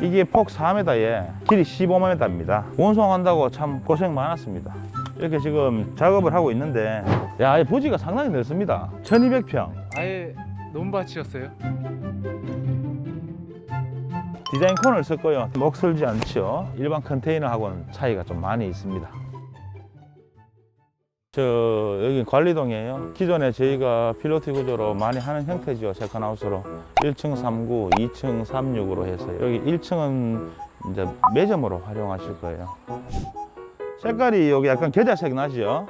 이게 폭 4m에 길이 15m입니다. 운송한다고 참 고생 많았습니다. 이렇게 지금 작업을 하고 있는데, 야, 이 부지가 상당히 넓습니다. 1200평. 아예 논밭이었어요? 디자인 코너를 썼고요. 먹설지 않죠. 일반 컨테이너하고는 차이가 좀 많이 있습니다. 여기 관리동이에요. 기존에 저희가 필로티 구조로 많이 하는 형태죠. 세컨하우스로 1층 3구, 2층 3육으로 해서 여기 1층은 이제 매점으로 활용하실 거예요. 색깔이 여기 약간 겨자색 나죠.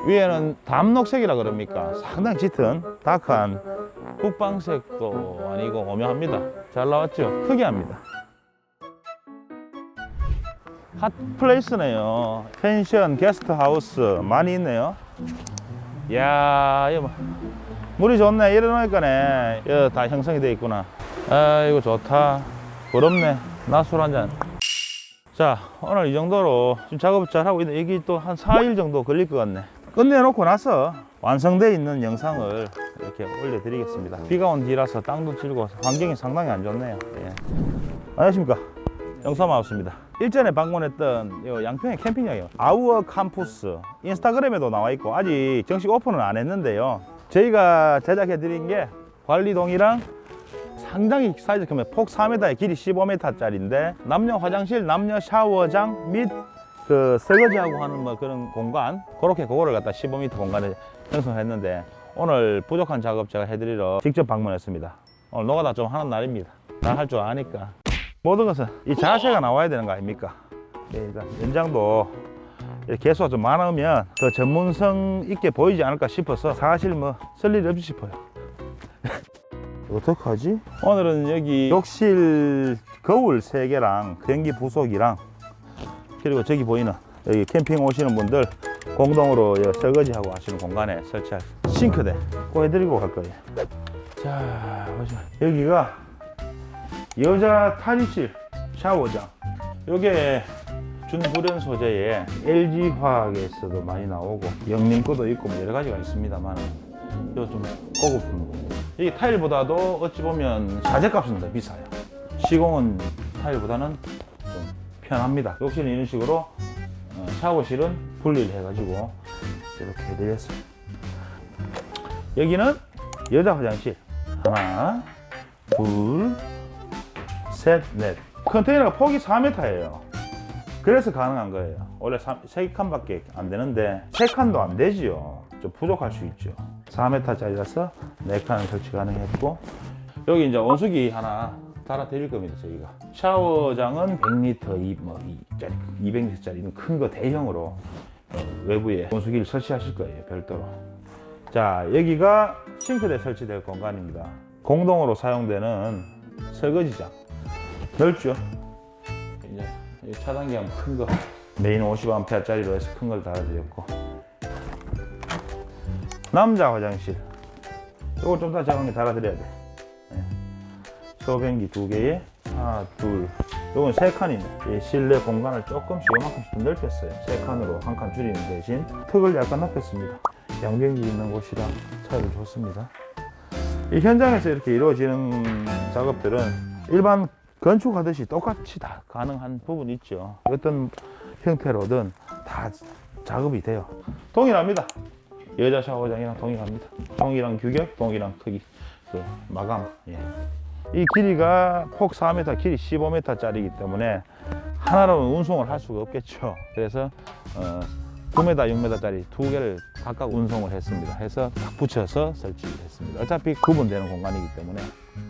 위에는 담록색이라 그럽니까? 상당히 짙은 다크한 국방색도 아니고 오묘합니다. 잘 나왔죠? 특이합니다. 핫플레이스네요. 펜션, 게스트하우스 많이 있네요. 이야, 이거 물이 좋네. 이러니까네 이거 다 형성이 되어 있구나. 아, 이거 좋다. 부럽네. 나 술 한잔. 자, 오늘 이 정도로 지금 작업을 잘 하고 있는데 이게 또 한 4일 정도 걸릴 것 같네. 끝내놓고 나서 완성되어 있는 영상을 이렇게 올려드리겠습니다. 비가 온 뒤라서 땅도 질고 환경이 상당히 안 좋네요. 예. 안녕하십니까, 영사마우스입니다. 일전에 방문했던 요 양평의 캠핑장이에요. 아우어 캠푸스, 인스타그램에도 나와 있고 아직 정식 오픈은 안 했는데요. 저희가 제작해 드린 게 관리동이랑 상당히 사이즈 크면 폭 4m에 길이 15m짜리인데 남녀 화장실, 남녀 샤워장 및 그 설거지하고 하는 뭐 그런 공간, 그거를 갖다 15m 공간에 형성했는데 오늘 부족한 작업 제가 해드리러 직접 방문했습니다. 오늘 노가다 좀 하는 날입니다. 다 할 줄 아니까. 모든 것은 이 자세가 나와야 되는 거 아닙니까? 그러니까 연장도 개수가 좀 많으면 더 전문성 있게 보이지 않을까 싶어서 사실 뭐 쓸 일이 없이 싶어요. 어떡하지? 오늘은 여기 욕실 거울 3개랑 변기 부속이랑 그리고 저기 보이는 여기 캠핑 오시는 분들 공동으로 설거지하고 하시는 공간에 설치할 싱크대 꼭 해드리고 갈 거예요. 자, 보시면 여기가 여자 탈의실 샤워장. 요게 준불연 소재의 LG화학에서도 많이 나오고 영림 거도 있고 뭐 여러 가지가 있습니다만 이거 좀 고급품. 이게 타일보다도 어찌 보면 자재값은 더 비싸요. 시공은 타일보다는 좀 편합니다. 욕실은 이런 식으로 샤워실은 분리를 해가지고 이렇게 해드렸어요. 여기는 여자 화장실 하나, 둘, 셋, 넷. 컨테이너가 폭이 4m예요. 그래서 가능한 거예요. 원래 3칸밖에 안 되는데 3칸도 안 되지요. 좀 부족할 수 있죠. 4m짜리라서 4칸 설치 가능했고, 여기 이제 온수기 하나 달아 드릴 겁니다. 저희가 샤워장은 100L, 200L짜리 큰 거 대형으로 외부에 온수기를 설치하실 거예요. 별도로. 자, 여기가 싱크대 설치될 공간입니다. 공동으로 사용되는 설거지장 넓죠. 이제 차단기가 큰 거 메인 50A짜리로 해서 큰 걸 달아드렸고, 남자 화장실 이걸 좀 더 작은 게 달아드려야 돼. 소변기 2개에 하나, 둘, 요건 3칸이네. 실내 공간을 조금씩 요만큼씩 좀 넓혔어요. 3칸으로 한 칸 줄이는 대신 턱을 약간 높였습니다. 양변기 있는 곳이랑 차이도 좋습니다. 이 현장에서 이렇게 이루어지는 작업들은 일반 건축하듯이 똑같이 다 가능한 부분이 있죠. 어떤 형태로든 다 작업이 돼요. 동일합니다. 여자 샤워장이랑 동일합니다. 동일한 규격, 동일한 크기, 그 마감. 예. 이 길이가 폭 4m, 길이 15m짜리이기 때문에 하나로는 운송을 할 수가 없겠죠. 그래서 9m, 6m짜리 2개를 각각 운송을 했습니다. 해서 딱 붙여서 설치를 했습니다. 어차피 구분되는 공간이기 때문에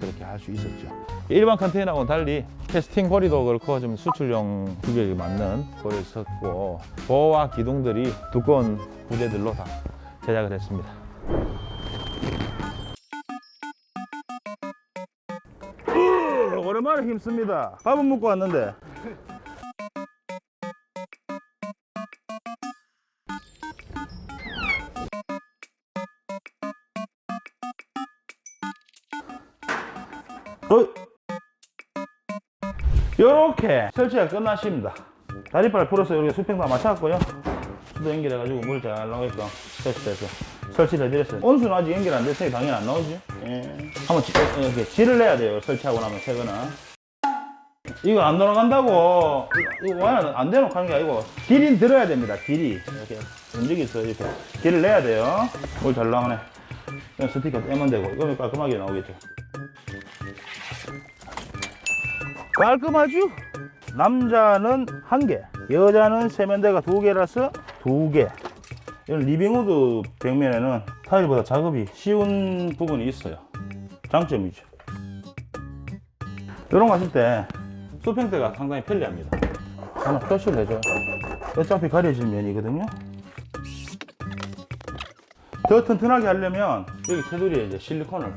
그렇게 할 수 있었죠. 일반 컨테이너하고는 달리 캐스팅 고리도 그렇고 좀 수출용 규격에 맞는 고리를 썼고, 보호와 기둥들이 두꺼운 부재들로 다 제작을 했습니다. 오랜만에 힘씁니다. 밥은 먹고 왔는데. 요렇게 설치가 끝났습니다. 다리빨 풀어서 이렇게 수평 다 맞춰놨고요. 수도 연결해가지고 물 잘 나오게끔 테스트해서 설치를 해드렸어요. 온수는 아직 연결 안 됐으니 당연히 안 나오지. 예. 한번 이렇게 질을 내야 돼요. 설치하고 나면 새거는. 이거 안 돌아간다고. 이거 와야 안 대놓고 하는 게 아니고 길이 들어야 됩니다. 길이 이렇게 움직여서 이렇게 길을 내야 돼요. 오, 잘 나가네. 그냥 스티커 떼면 되고 이거는 깔끔하게 나오겠죠. 깔끔하죠? 남자는 1개, 여자는 세면대가 2개라서 2개. 이런 리빙우드 벽면에는 타일보다 작업이 쉬운 부분이 있어요. 장점이죠. 이런 거 하실 때 수평대가 상당히 편리합니다. 하나 표시를 해줘요. 어차피 가려질 면이거든요. 더 튼튼하게 하려면 여기 테두리에 이제 실리콘을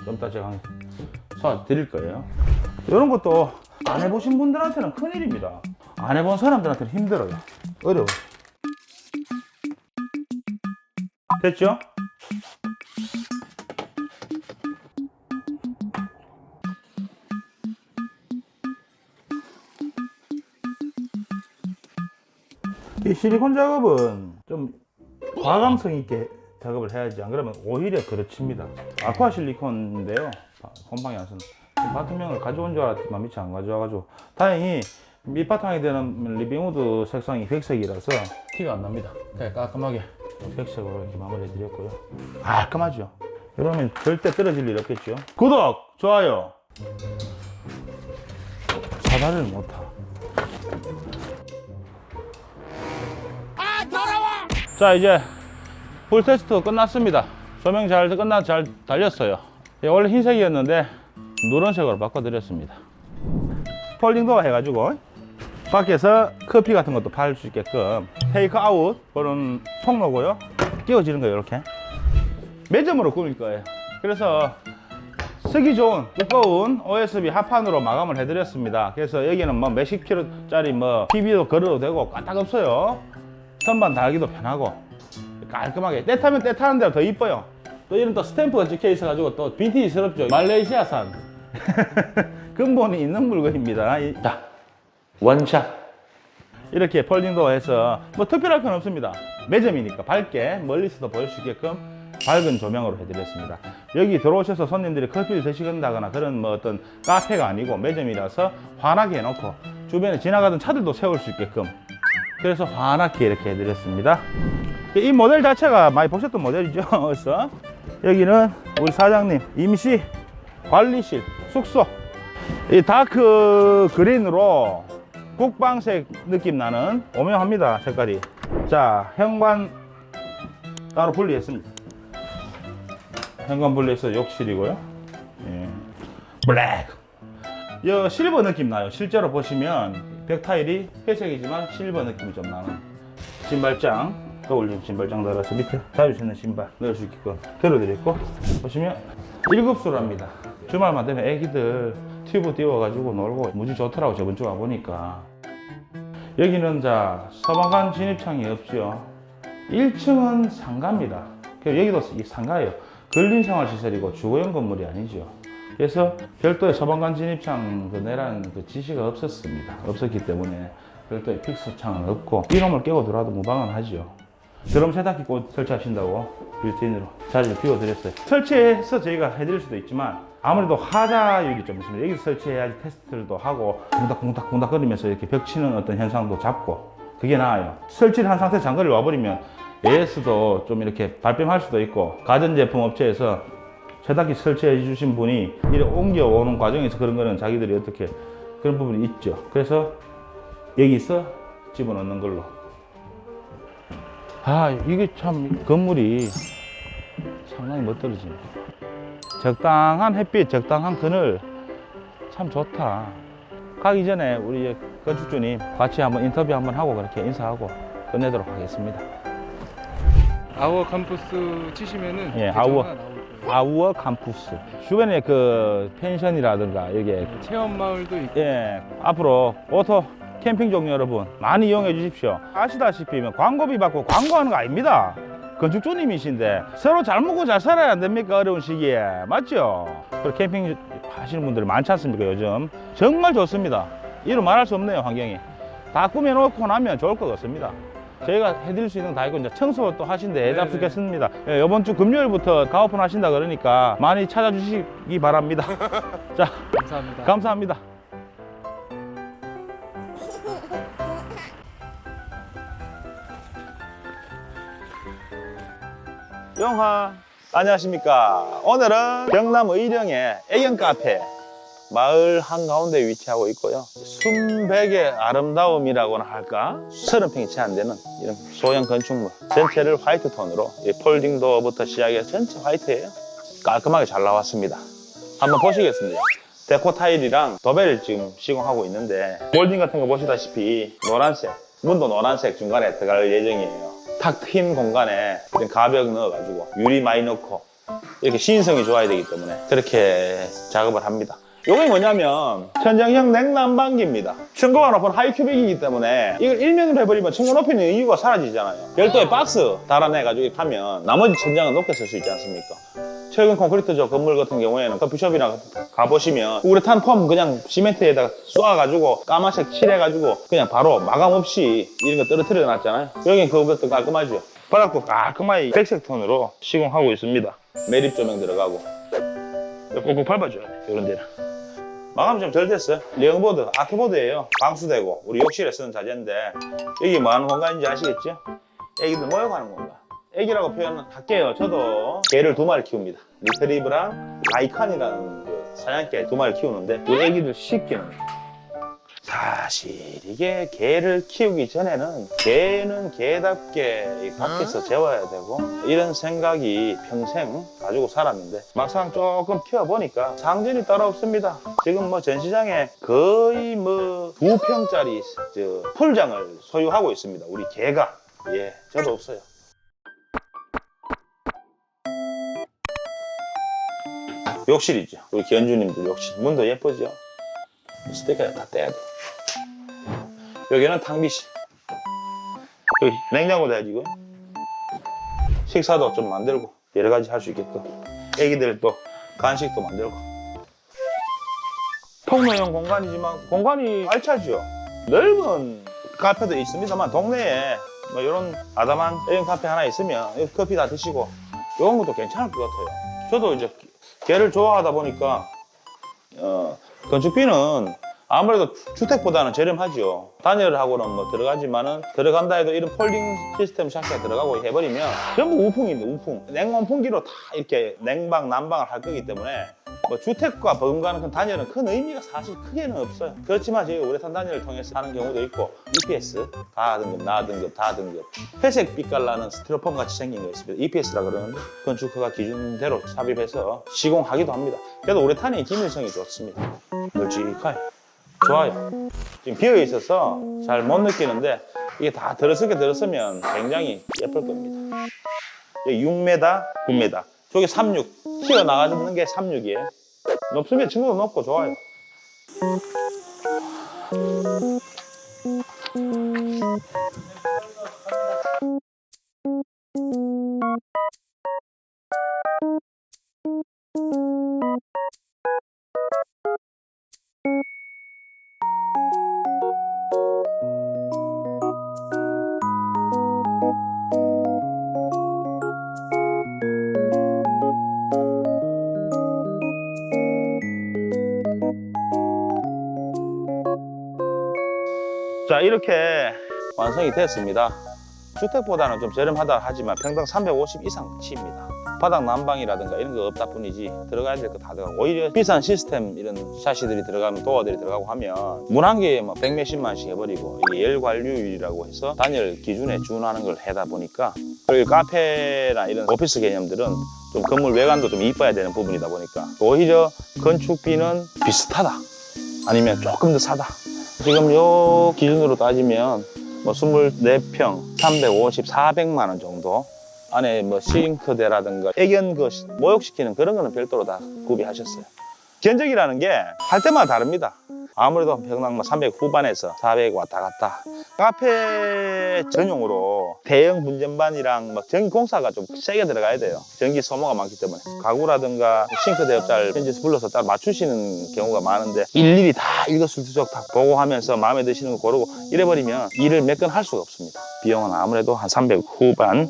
좀 이따 제가 쏴 드릴 거예요. 이런 것도 안 해보신 분들한테는 큰일입니다. 안 해본 사람들한테는 힘들어요. 어려워요. 됐죠? 이 실리콘 작업은 좀 과감성 있게 작업을 해야지, 안 그러면 오히려 그르칩니다. 아쿠아 실리콘인데요, 곰팡이 안 쓰는. 바탕면을 가져온 줄 알았지만 밑에 안 가져와가지고 다행히 밑바탕이 되는 리빙우드 색상이 백색이라서 티가 안 납니다. 그냥 깔끔하게 백색으로 이렇게 마무리 해드렸고요. 깔끔하죠? 이러면 절대 떨어질 일 없겠죠. 구독, 좋아요. 사다리를 못타. 자, 이제 풀 테스트 끝났습니다. 조명 잘 달렸어요. 원래 흰색이었는데 노란색으로 바꿔드렸습니다. 폴딩도어 해가지고 밖에서 커피 같은 것도 팔 수 있게끔 테이크아웃 그런 통로고요. 끼워지는 거예요. 이렇게 매점으로 꾸밀 거예요. 그래서 쓰기 좋은 두꺼운 OSB 합판으로 마감을 해드렸습니다. 그래서 여기는 뭐 몇십 킬로짜리 뭐 TV도 걸어도 되고 까딱 없어요. 선반 달기도 편하고 깔끔하게 때 타면 때 타는 대로 더 이뻐요. 또 이런 또 스탬프가 찍혀 있어가지고 또 빈티지스럽죠. 말레이시아산 근본이 있는 물건입니다. 자, 원샷. 이렇게 폴딩도어 해서 뭐 특별할 건 없습니다. 매점이니까 밝게 멀리서도 보일 수 있게끔 밝은 조명으로 해드렸습니다. 여기 들어오셔서 손님들이 커피를 드시건다거나 그런 뭐 어떤 카페가 아니고 매점이라서 환하게 해놓고 주변에 지나가던 차들도 세울 수 있게끔, 그래서 환하게 이렇게 해드렸습니다. 이 모델 자체가 많이 보셨던 모델이죠. 그래서 여기는 우리 사장님 임시 관리실 숙소, 이 다크 그린으로 국방색 느낌 나는 오묘합니다. 색깔이. 자, 현관 따로 분리했습니다. 현관 분리해서 욕실이고요. 예. 블랙. 이 실버 느낌 나요. 실제로 보시면 벽 타일이 회색이지만 실버 느낌이 좀 나는 신발장, 떠올린 신발장 달아서 밑에 자주 신는 신발 넣을 수 있게끔 들어드렸고, 보시면 7수랍니다. 주말만 되면 애기들 튜브 띄워가지고 놀고 무지 좋더라고. 저번 주에 와보니까. 여기는 자 서방간 진입창이 없죠. 1층은 상가입니다. 여기도 상가예요. 근린생활시설이고 주거용 건물이 아니죠. 그래서 별도의 서방간 진입창 내라는 그 지시가 없었기 때문에 별도의 픽스 창은 없고 이놈을 깨고 들어와도 무방은 하죠. 드럼 세탁기 꼭 설치하신다고 빌트인으로 자리를 비워드렸어요. 설치해서 저희가 해드릴 수도 있지만 아무래도 하자율이 좀 있습니다. 여기서 설치해야지 테스트도 하고 콩닥콩닥 거리면서 이렇게 벽 치는 어떤 현상도 잡고 그게 나아요. 설치를 한 상태에서 장거리를 와버리면 AS도 좀 이렇게 발뺌할 수도 있고, 가전제품 업체에서 세탁기 설치해 주신 분이 이렇게 옮겨오는 과정에서 그런 거는 자기들이 어떻게 그런 부분이 있죠. 그래서 여기서 집어넣는 걸로. 이게 참 건물이 상당히 멋들어집니다. 적당한 햇빛, 적당한 그늘 참 좋다. 가기 전에 우리 건축주님 같이 한번 인터뷰 한번 하고 그렇게 인사하고 끝내도록 하겠습니다. 아우어 캠퍼스 치시면은 예, 계정 아우어. 하나 나올 거예요. 아우어 캠퍼스 주변에 그 펜션이라든가 여기 체험 마을도 있고. 예, 앞으로 오토 캠핑 종류 여러분 많이 이용해 주십시오. 아시다시피 광고비 받고 광고하는 거 아닙니다. 건축주님이신데 서로 잘 먹고 잘 살아야 안 됩니까? 어려운 시기에. 맞죠? 그리고 캠핑 하시는 분들이 많지 않습니까? 요즘 정말 좋습니다. 이루 말할 수 없네요. 환경이 다 꾸며놓고 나면 좋을 것 같습니다. 저희가 해드릴 수 있는 거 다 있고, 이제 청소 또 하신데 애잡수겠습니다. 예, 이번 주 금요일부터 가오픈 하신다 그러니까 많이 찾아주시기 바랍니다. 자, 감사합니다. 감사합니다. 영하. 안녕하십니까. 오늘은 경남 의령의 애견 카페 마을 한가운데 위치하고 있고요. 순백의 아름다움이라고나 할까? 30평이 채 안 되는 이런 소형 건축물. 전체를 화이트 톤으로 폴딩도어부터 시작해서 전체 화이트예요. 깔끔하게 잘 나왔습니다. 한번 보시겠습니다. 데코 타일이랑 도배를 지금 시공하고 있는데 몰딩 같은 거 보시다시피 노란색, 문도 노란색 중간에 들어갈 예정이에요. 탁 트인 공간에 가벽 넣어가지고 유리 많이 넣고 이렇게 시인성이 좋아야 되기 때문에 그렇게 작업을 합니다. 이게 뭐냐면 천정형 냉난방기입니다. 층고가 높은 하이큐빅이기 때문에 이걸 일면으로 해버리면 층고 높이는 이유가 사라지잖아요. 별도의 박스 달아내가지고 이렇게 하면 나머지 천장은 높게 쓸 수 있지 않습니까? 최근 콘크리트죠 건물 같은 경우에는 커피숍이나 가보시면 우레탄 폼 그냥 시멘트에다가 쏘아가지고 까만색 칠해가지고 그냥 바로 마감 없이 이런 거 떨어뜨려 놨잖아요. 여긴 그것도 깔끔하죠. 바닥도 깔끔하게 백색 톤으로 시공하고 있습니다. 매립 조명 들어가고 꼭꼭 밟아줘야 돼. 이런 데는 마감이 좀 덜 됐어요. 리형보드, 아트보드예요. 방수되고 우리 욕실에 쓰는 자재인데 여기 뭐 하는 공간인지 아시겠죠? 애기들 모여가는 공간. 애기라고 표현할게요. 저도 개를 2마리 키웁니다. 리트리브랑 라이칸이라는 그 사냥개 2마리 키우는데 우리 애기들 씻기는 사실 이게 개를 키우기 전에는 개는 개답게 밖에서 재워야 되고 이런 생각이 평생 가지고 살았는데 막상 조금 키워보니까 상전이 따로 없습니다. 지금 뭐 전시장에 거의 뭐 2평짜리 풀장을 소유하고 있습니다. 우리 개가. 예, 저도 없어요. 욕실이죠. 우리 견주님들 욕실. 문도 예쁘죠? 스티커를 다 떼야 돼. 여기는 탕비실. 여기 냉장고도 해야지. 식사도 좀 만들고 여러 가지 할 수 있게끔. 애기들 또 간식도 만들고. 통로형 공간이지만 공간이 알차죠. 넓은 카페도 있습니다만 동네에 뭐 이런 아담한 애견 카페 하나 있으면 커피 다 드시고 이런 것도 괜찮을 것 같아요. 저도 이제 개를 좋아하다 보니까 건축비는 아무래도 주택보다는 저렴하죠. 단열하고는 뭐 들어가지만은 들어간다 해도 이런 폴딩 시스템 샤시가 들어가고 해버리면 전부 우풍입니다. 우풍. 냉온풍기로 다 이렇게 냉방, 난방을 할 거기 때문에 뭐 주택과 버금가는 그 단열은 큰 의미가 사실 크게는 없어요. 그렇지만 저희가 우레탄 단열을 통해서 하는 경우도 있고 EPS, 가등급, 나등급, 다등급 회색 빛깔 나는 스티로폼 같이 생긴 거 있습니다. EPS라 그러는데 건축허가 기준대로 삽입해서 시공하기도 합니다. 그래도 우레탄이 기밀성이 좋습니다. 널찍하게 좋아요. 지금 비어 있어서 잘 못 느끼는데 이게 다 들었으면 굉장히 예쁠 겁니다. 여기 6m, 9m 저기 36 튀어나가는 게 36이에요. 높으면 친구도 높고 좋아요. 자, 이렇게 완성이 됐습니다. 주택보다는 좀 저렴하다 하지만 평당 350 이상 치입니다. 바닥 난방이라든가 이런 거 없다 뿐이지 들어가야 될 거 다 들어가고 오히려 비싼 시스템 이런 샤시들이 들어가면 도어들이 들어가고 하면 문 한 개에 뭐 100몇십만씩 해버리고 이게 열관리율이라고 해서 단열 기준에 준하는 걸 하다 보니까 그리고 카페나 이런 오피스 개념들은 좀 건물 외관도 좀 이뻐야 되는 부분이다 보니까 오히려 건축비는 비슷하다 아니면 조금 더 사다. 지금 요 기준으로 따지면 뭐 24평 350, 400만 원 정도 안에 뭐 싱크대라든가 애견 그 모욕시키는 그런 거는 별도로 다 구비하셨어요. 견적이라는 게 할 때마다 다릅니다. 아무래도 평당 300 후반에서 400 왔다 갔다. 카페 전용으로 대형 분전반이랑 막 전기 공사가 좀 세게 들어가야 돼요. 전기 소모가 많기 때문에. 가구라든가 싱크대 옆잘 현지에서 불러서 딱 맞추시는 경우가 많은데 일일이 다 일거수일투족 다 보고 하면서 마음에 드시는 거 고르고 이래버리면 일을 몇 건 할 수가 없습니다. 비용은 아무래도 한 300 후반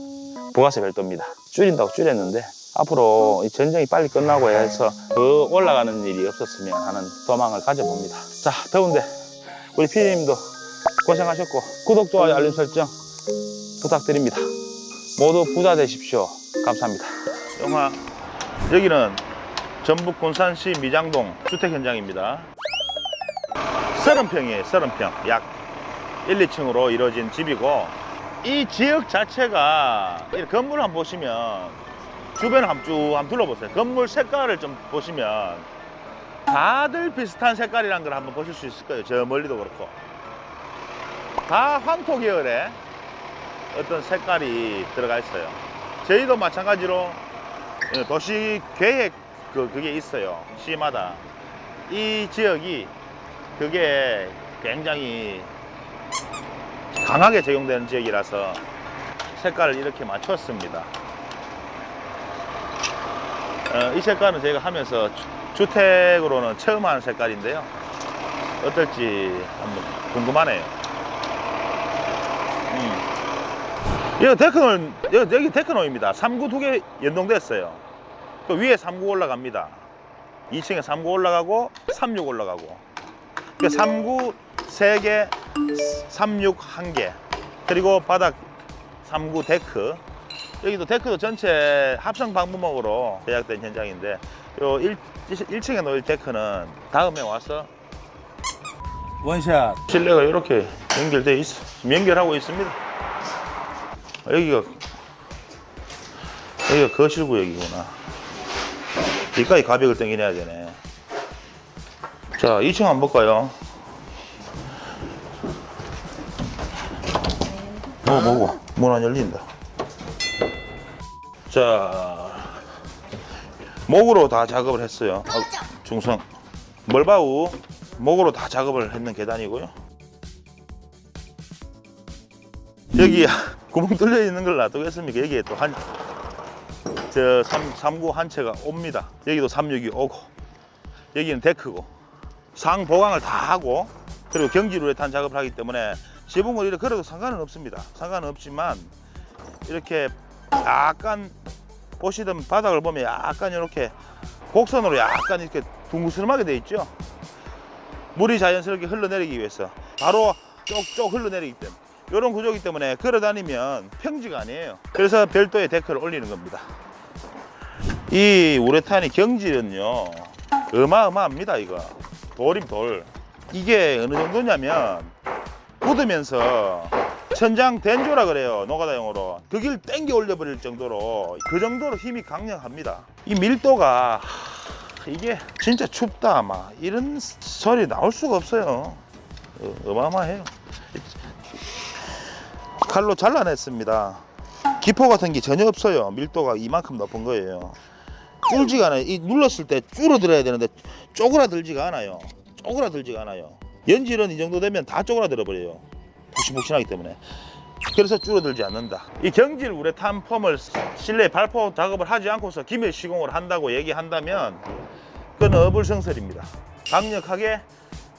부가세 별도입니다. 줄인다고 줄였는데 앞으로 이 전쟁이 빨리 끝나고 해서 더 올라가는 일이 없었으면 하는 소망을 가져봅니다. 자, 더운데 우리 PD님도 고생하셨고 구독, 좋아요, 알림 설정 부탁드립니다. 모두 부자 되십시오. 감사합니다. 영화 여기는 전북 군산시 미장동 주택 현장입니다. 30평이에요. 30평. 약 1, 2층으로 이루어진 집이고 이 지역 자체가 이 건물 한번 보시면 주변을 한번 둘러보세요. 건물 색깔을 좀 보시면 다들 비슷한 색깔이란 걸 한번 보실 수 있을 거예요. 저 멀리도 그렇고 다 황토 계열의 어떤 색깔이 들어가 있어요. 저희도 마찬가지로 도시 계획 그게 있어요. 시마다 이 지역이 그게 굉장히 강하게 적용되는 지역이라서 색깔을 이렇게 맞췄습니다. 이 색깔은 저희가 하면서 주택으로는 처음 하는 색깔인데요. 어떨지 한번 궁금하네요. 여기 데크노입니다. 3구 2개 연동됐어요. 그 위에 3구 올라갑니다. 2층에 3구 올라가고 36 올라가고 3구 3개, 36 1개, 그리고 바닥 3구 데크. 여기도 데크도 전체 합성 방부목으로 제작된 현장인데 요 1층에 놓일 데크는 다음에 와서 원샷 실내가 이렇게 연결되어 있어. 지금 연결하고 있습니다. 여기가 거실 구역이구나. 여기까지 가벽을 당겨내야 되네. 자, 2층 한번 볼까요? 뭐고? 문 안 열린다. 자, 목으로 다 작업을 했어요. 중성 멀바우 목으로 다 작업을 했는 계단이고요. 여기 구멍 뚫려 있는 걸 놔두겠습니까? 여기에 또 3구 한 채가 옵니다. 여기도 36이 오고, 여기는 데크고, 상 보강을 다 하고, 그리고 경지루레탄 작업을 하기 때문에 지붕을 이렇게 걸어도 상관은 없습니다. 상관은 없지만 이렇게 약간 보시던 바닥을 보면 약간 이렇게 곡선으로 약간 이렇게 둥그스름하게 되어 있죠. 물이 자연스럽게 흘러내리기 위해서 바로 쪽쪽 흘러내리기 때문에 이런 구조이기 때문에 걸어 다니면 평지가 아니에요. 그래서 별도의 데크를 올리는 겁니다. 이 우레탄이 경질은요 어마어마합니다. 이거 돌임 돌. 이게 어느 정도냐면 굳으면서 천장 된조라 그래요. 노가다용어로. 그 길 땡겨 올려버릴 정도로 그 정도로 힘이 강력합니다. 이 밀도가 이게 진짜 춥다 막 이런 소리 나올 수가 없어요. 어마어마해요. 칼로 잘라냈습니다. 기포 같은 게 전혀 없어요. 밀도가 이만큼 높은 거예요. 쫄지가 않아요. 이 눌렀을 때 줄어들어야 되는데 쪼그라들지가 않아요. 쪼그라들지가 않아요. 연질은 이 정도 되면 다 쪼그라들어 버려요. 푹신푹신하기 때문에. 그래서 줄어들지 않는다. 이 경질 우레탄 폼을 실내 발포 작업을 하지 않고서 기밀 시공을 한다고 얘기한다면 그건 어불성설입니다. 강력하게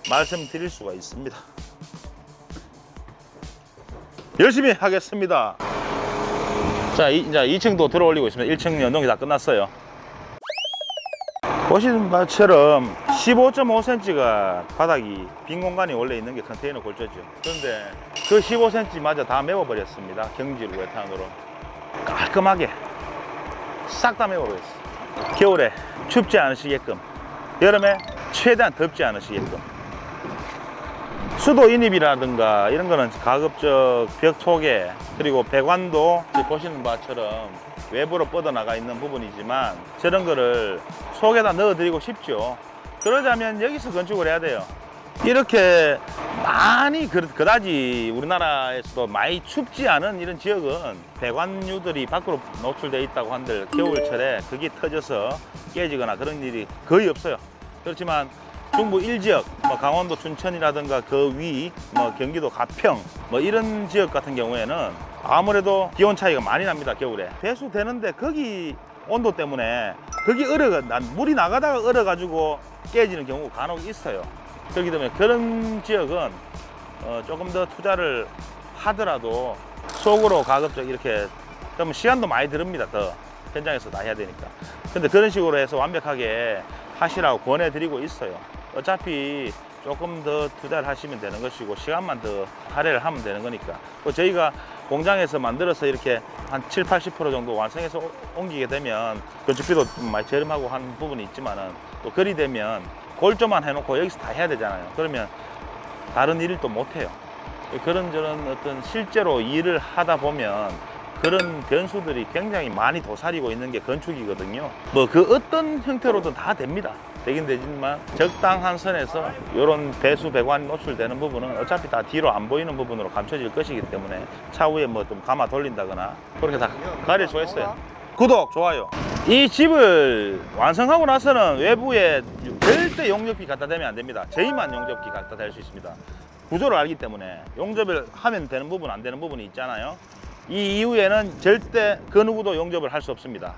말씀드릴 수가 있습니다. 열심히 하겠습니다. 자, 이제 2층도 들어 올리고 있습니다. 1층 연동이 다 끝났어요. 보시는 바처럼 15.5cm가 바닥이 빈 공간이 원래 있는 게 컨테이너 골조죠. 그런데 그 15cm마저 다 메워버렸습니다. 경질 우레탄으로 깔끔하게 싹 다 메워버렸어요. 겨울에 춥지 않으시게끔, 여름에 최대한 덥지 않으시게끔. 수도 인입이라든가 이런 거는 가급적 벽 속에, 그리고 배관도 보시는 바처럼 외부로 뻗어나가 있는 부분이지만 저런 거를 속에다 넣어드리고 싶죠. 그러자면 여기서 건축을 해야 돼요. 이렇게 많이 그다지 우리나라에서도 많이 춥지 않은 이런 지역은 배관유들이 밖으로 노출되어 있다고 한들 겨울철에 그게 터져서 깨지거나 그런 일이 거의 없어요. 그렇지만 중부 1지역, 강원도 춘천이라든가 그 위, 경기도 가평, 이런 지역 같은 경우에는 아무래도 기온 차이가 많이 납니다. 겨울에 배수되는데 거기 온도 때문에 거기 물이 나가다가 얼어가지고 깨지는 경우가 간혹 있어요. 그렇기 때문에 그런 지역은 조금 더 투자를 하더라도 속으로 가급적 이렇게, 그러면 시간도 많이 들읍니다. 더 현장에서 다 해야 되니까. 근데 그런 식으로 해서 완벽하게 하시라고 권해드리고 있어요. 어차피 조금 더 투자를 하시면 되는 것이고 시간만 더 할애를 하면 되는 거니까. 또 저희가 공장에서 만들어서 이렇게 한 7, 80% 정도 완성해서 옮기게 되면 건축비도 좀 많이 저렴하고 한 부분이 있지만은 또 그리 되면 골조만 해놓고 여기서 다 해야 되잖아요. 그러면 다른 일을 또 못 해요. 그런저런 어떤 실제로 일을 하다 보면 그런 변수들이 굉장히 많이 도사리고 있는 게 건축이거든요. 뭐 그 어떤 형태로든 다 됩니다. 되긴 되지만 적당한 선에서 이런 배수 배관이 노출되는 부분은 어차피 다 뒤로 안 보이는 부분으로 감춰질 것이기 때문에 차후에 뭐 좀 감아 돌린다거나 그렇게 다 가려져 있어요. 구독, 좋아요. 이 집을 완성하고 나서는 외부에 절대 용접기 갖다 대면 안 됩니다. 저희만 용접기 갖다 댈 수 있습니다. 구조를 알기 때문에 용접을 하면 되는 부분 안 되는 부분이 있잖아요. 이 이후에는 절대 그 누구도 용접을 할 수 없습니다.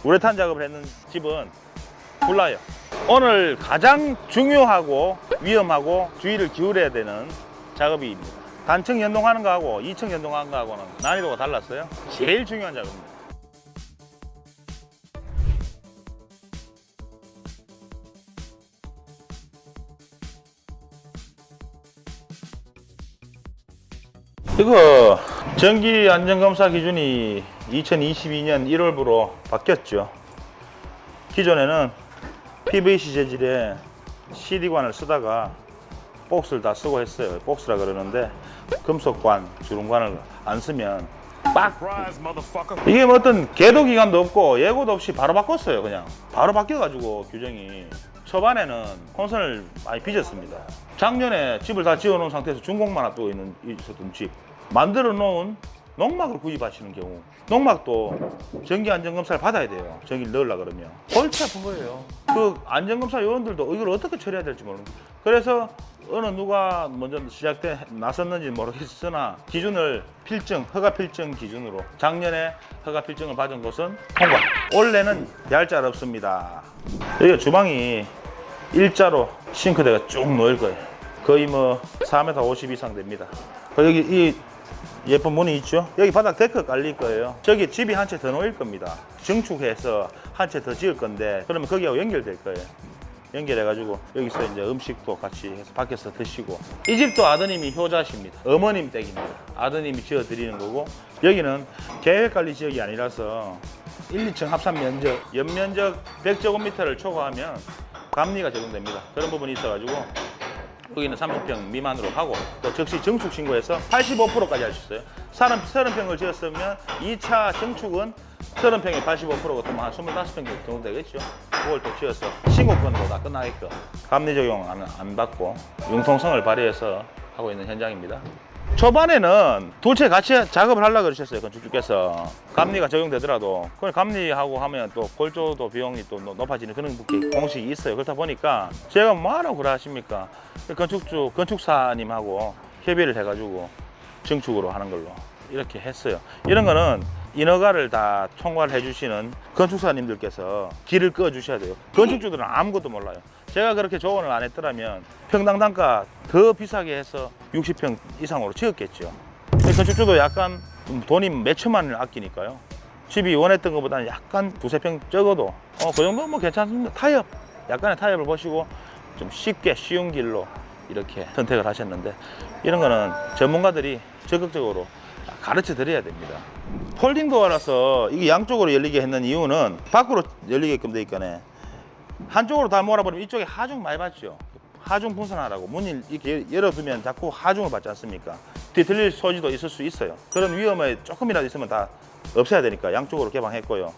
우레탄 작업을 했는 집은 불나요. 오늘 가장 중요하고 위험하고 주의를 기울여야 되는 작업입니다. 단층 연동하는 거하고 2층 연동하는 거하고는 난이도가 달랐어요. 제일 중요한 작업입니다. 이거 전기 안전검사 기준이 2022년 1월부로 바뀌었죠. 기존에는 PVC 재질의 CD관을 쓰다가 복스를 다 쓰고 했어요. 복스라 그러는데 금속관, 주름관을 안 쓰면 빡! 이게 뭐 어떤 계도 기간도 없고 예고도 없이 바로 바꿨어요. 그냥 바로 바뀌어가지고 규정이 초반에는 혼선을 많이 빚었습니다. 작년에 집을 다 지어놓은 상태에서 준공만 앞두고 있었던 집 만들어 놓은 농막을 구입하시는 경우 농막도 전기 안전검사를 받아야 돼요. 전기를 넣으려고 그러면 골치 아픈 거예요. 그 안전검사 요원들도 이걸 어떻게 처리해야 될지 모르는 거예요. 그래서 어느 누가 먼저 나섰는지 모르겠으나 기준을 필증, 허가 필증 기준으로 작년에 허가 필증을 받은 곳은 통과. 올해는 얄짤 없습니다. 여기가 주방이 일자로 싱크대가 쭉 놓일 거예요. 거의 뭐 4m 50 이상 됩니다. 여기 이 예쁜 문이 있죠? 여기 바닥 데크 깔릴 거예요. 저기 집이 한 채 더 놓일 겁니다. 증축해서 한 채 더 지을 건데 그러면 거기하고 연결될 거예요. 연결해가지고 여기서 이제 음식도 같이 해서 밖에서 드시고. 이 집도 아드님이 효자십니다. 어머님 댁입니다. 아드님이 지어드리는 거고 여기는 계획관리 지역이 아니라서 1, 2층 합산 면적, 연면적 100제곱미터를 초과하면 감리가 적용됩니다. 그런 부분이 있어가지고 여기는 30평 미만으로 하고 또 즉시 증축 신고해서 85%까지 할 수 있어요. 30평을 지었으면 2차 증축은 30평에 85%가 또 한 25평 정도 되겠죠. 그걸 또 지어서 신고권도 다 끝나게끔 감리 적용 안 받고 융통성을 발휘해서 하고 있는 현장입니다. 초반에는 둘 채 같이 작업을 하려고 그러셨어요. 건축주께서 감리가 적용되더라도 그걸 감리하고 하면 또 골조도 비용이 또 높아지는 그런 공식이 있어요. 그렇다 보니까 제가 뭐하라고 그래 하십니까? 건축사님하고 협의를 해가지고 증축으로 하는 걸로 이렇게 했어요. 이런 거는 인허가를 다 통과를 해주시는 건축사님들께서 길을 꺼 주셔야 돼요. 건축주들은 아무것도 몰라요. 제가 그렇게 조언을 안 했더라면 평당 단가 더 비싸게 해서 60평 이상으로 지었겠죠. 건축주도 약간 돈이 몇 천만 원을 아끼니까요. 집이 원했던 것보다는 약간 두세 평 적어도 그 정도는 뭐 괜찮습니다. 타협, 약간의 타협을 보시고 좀 쉽게 쉬운 길로 이렇게 선택을 하셨는데 이런 거는 전문가들이 적극적으로 가르쳐 드려야 됩니다. 폴딩 도어라서 이게 양쪽으로 열리게 했는 이유는 밖으로 열리게끔 돼 있거네. 한쪽으로 다 몰아버리면 이쪽에 하중 많이 받죠. 하중 분산하라고 문을 이렇게 열어두면 자꾸 하중을 받지 않습니까? 뒤틀릴 소지도 있을 수 있어요. 그런 위험에 조금이라도 있으면 다 없애야 되니까 양쪽으로 개방했고요.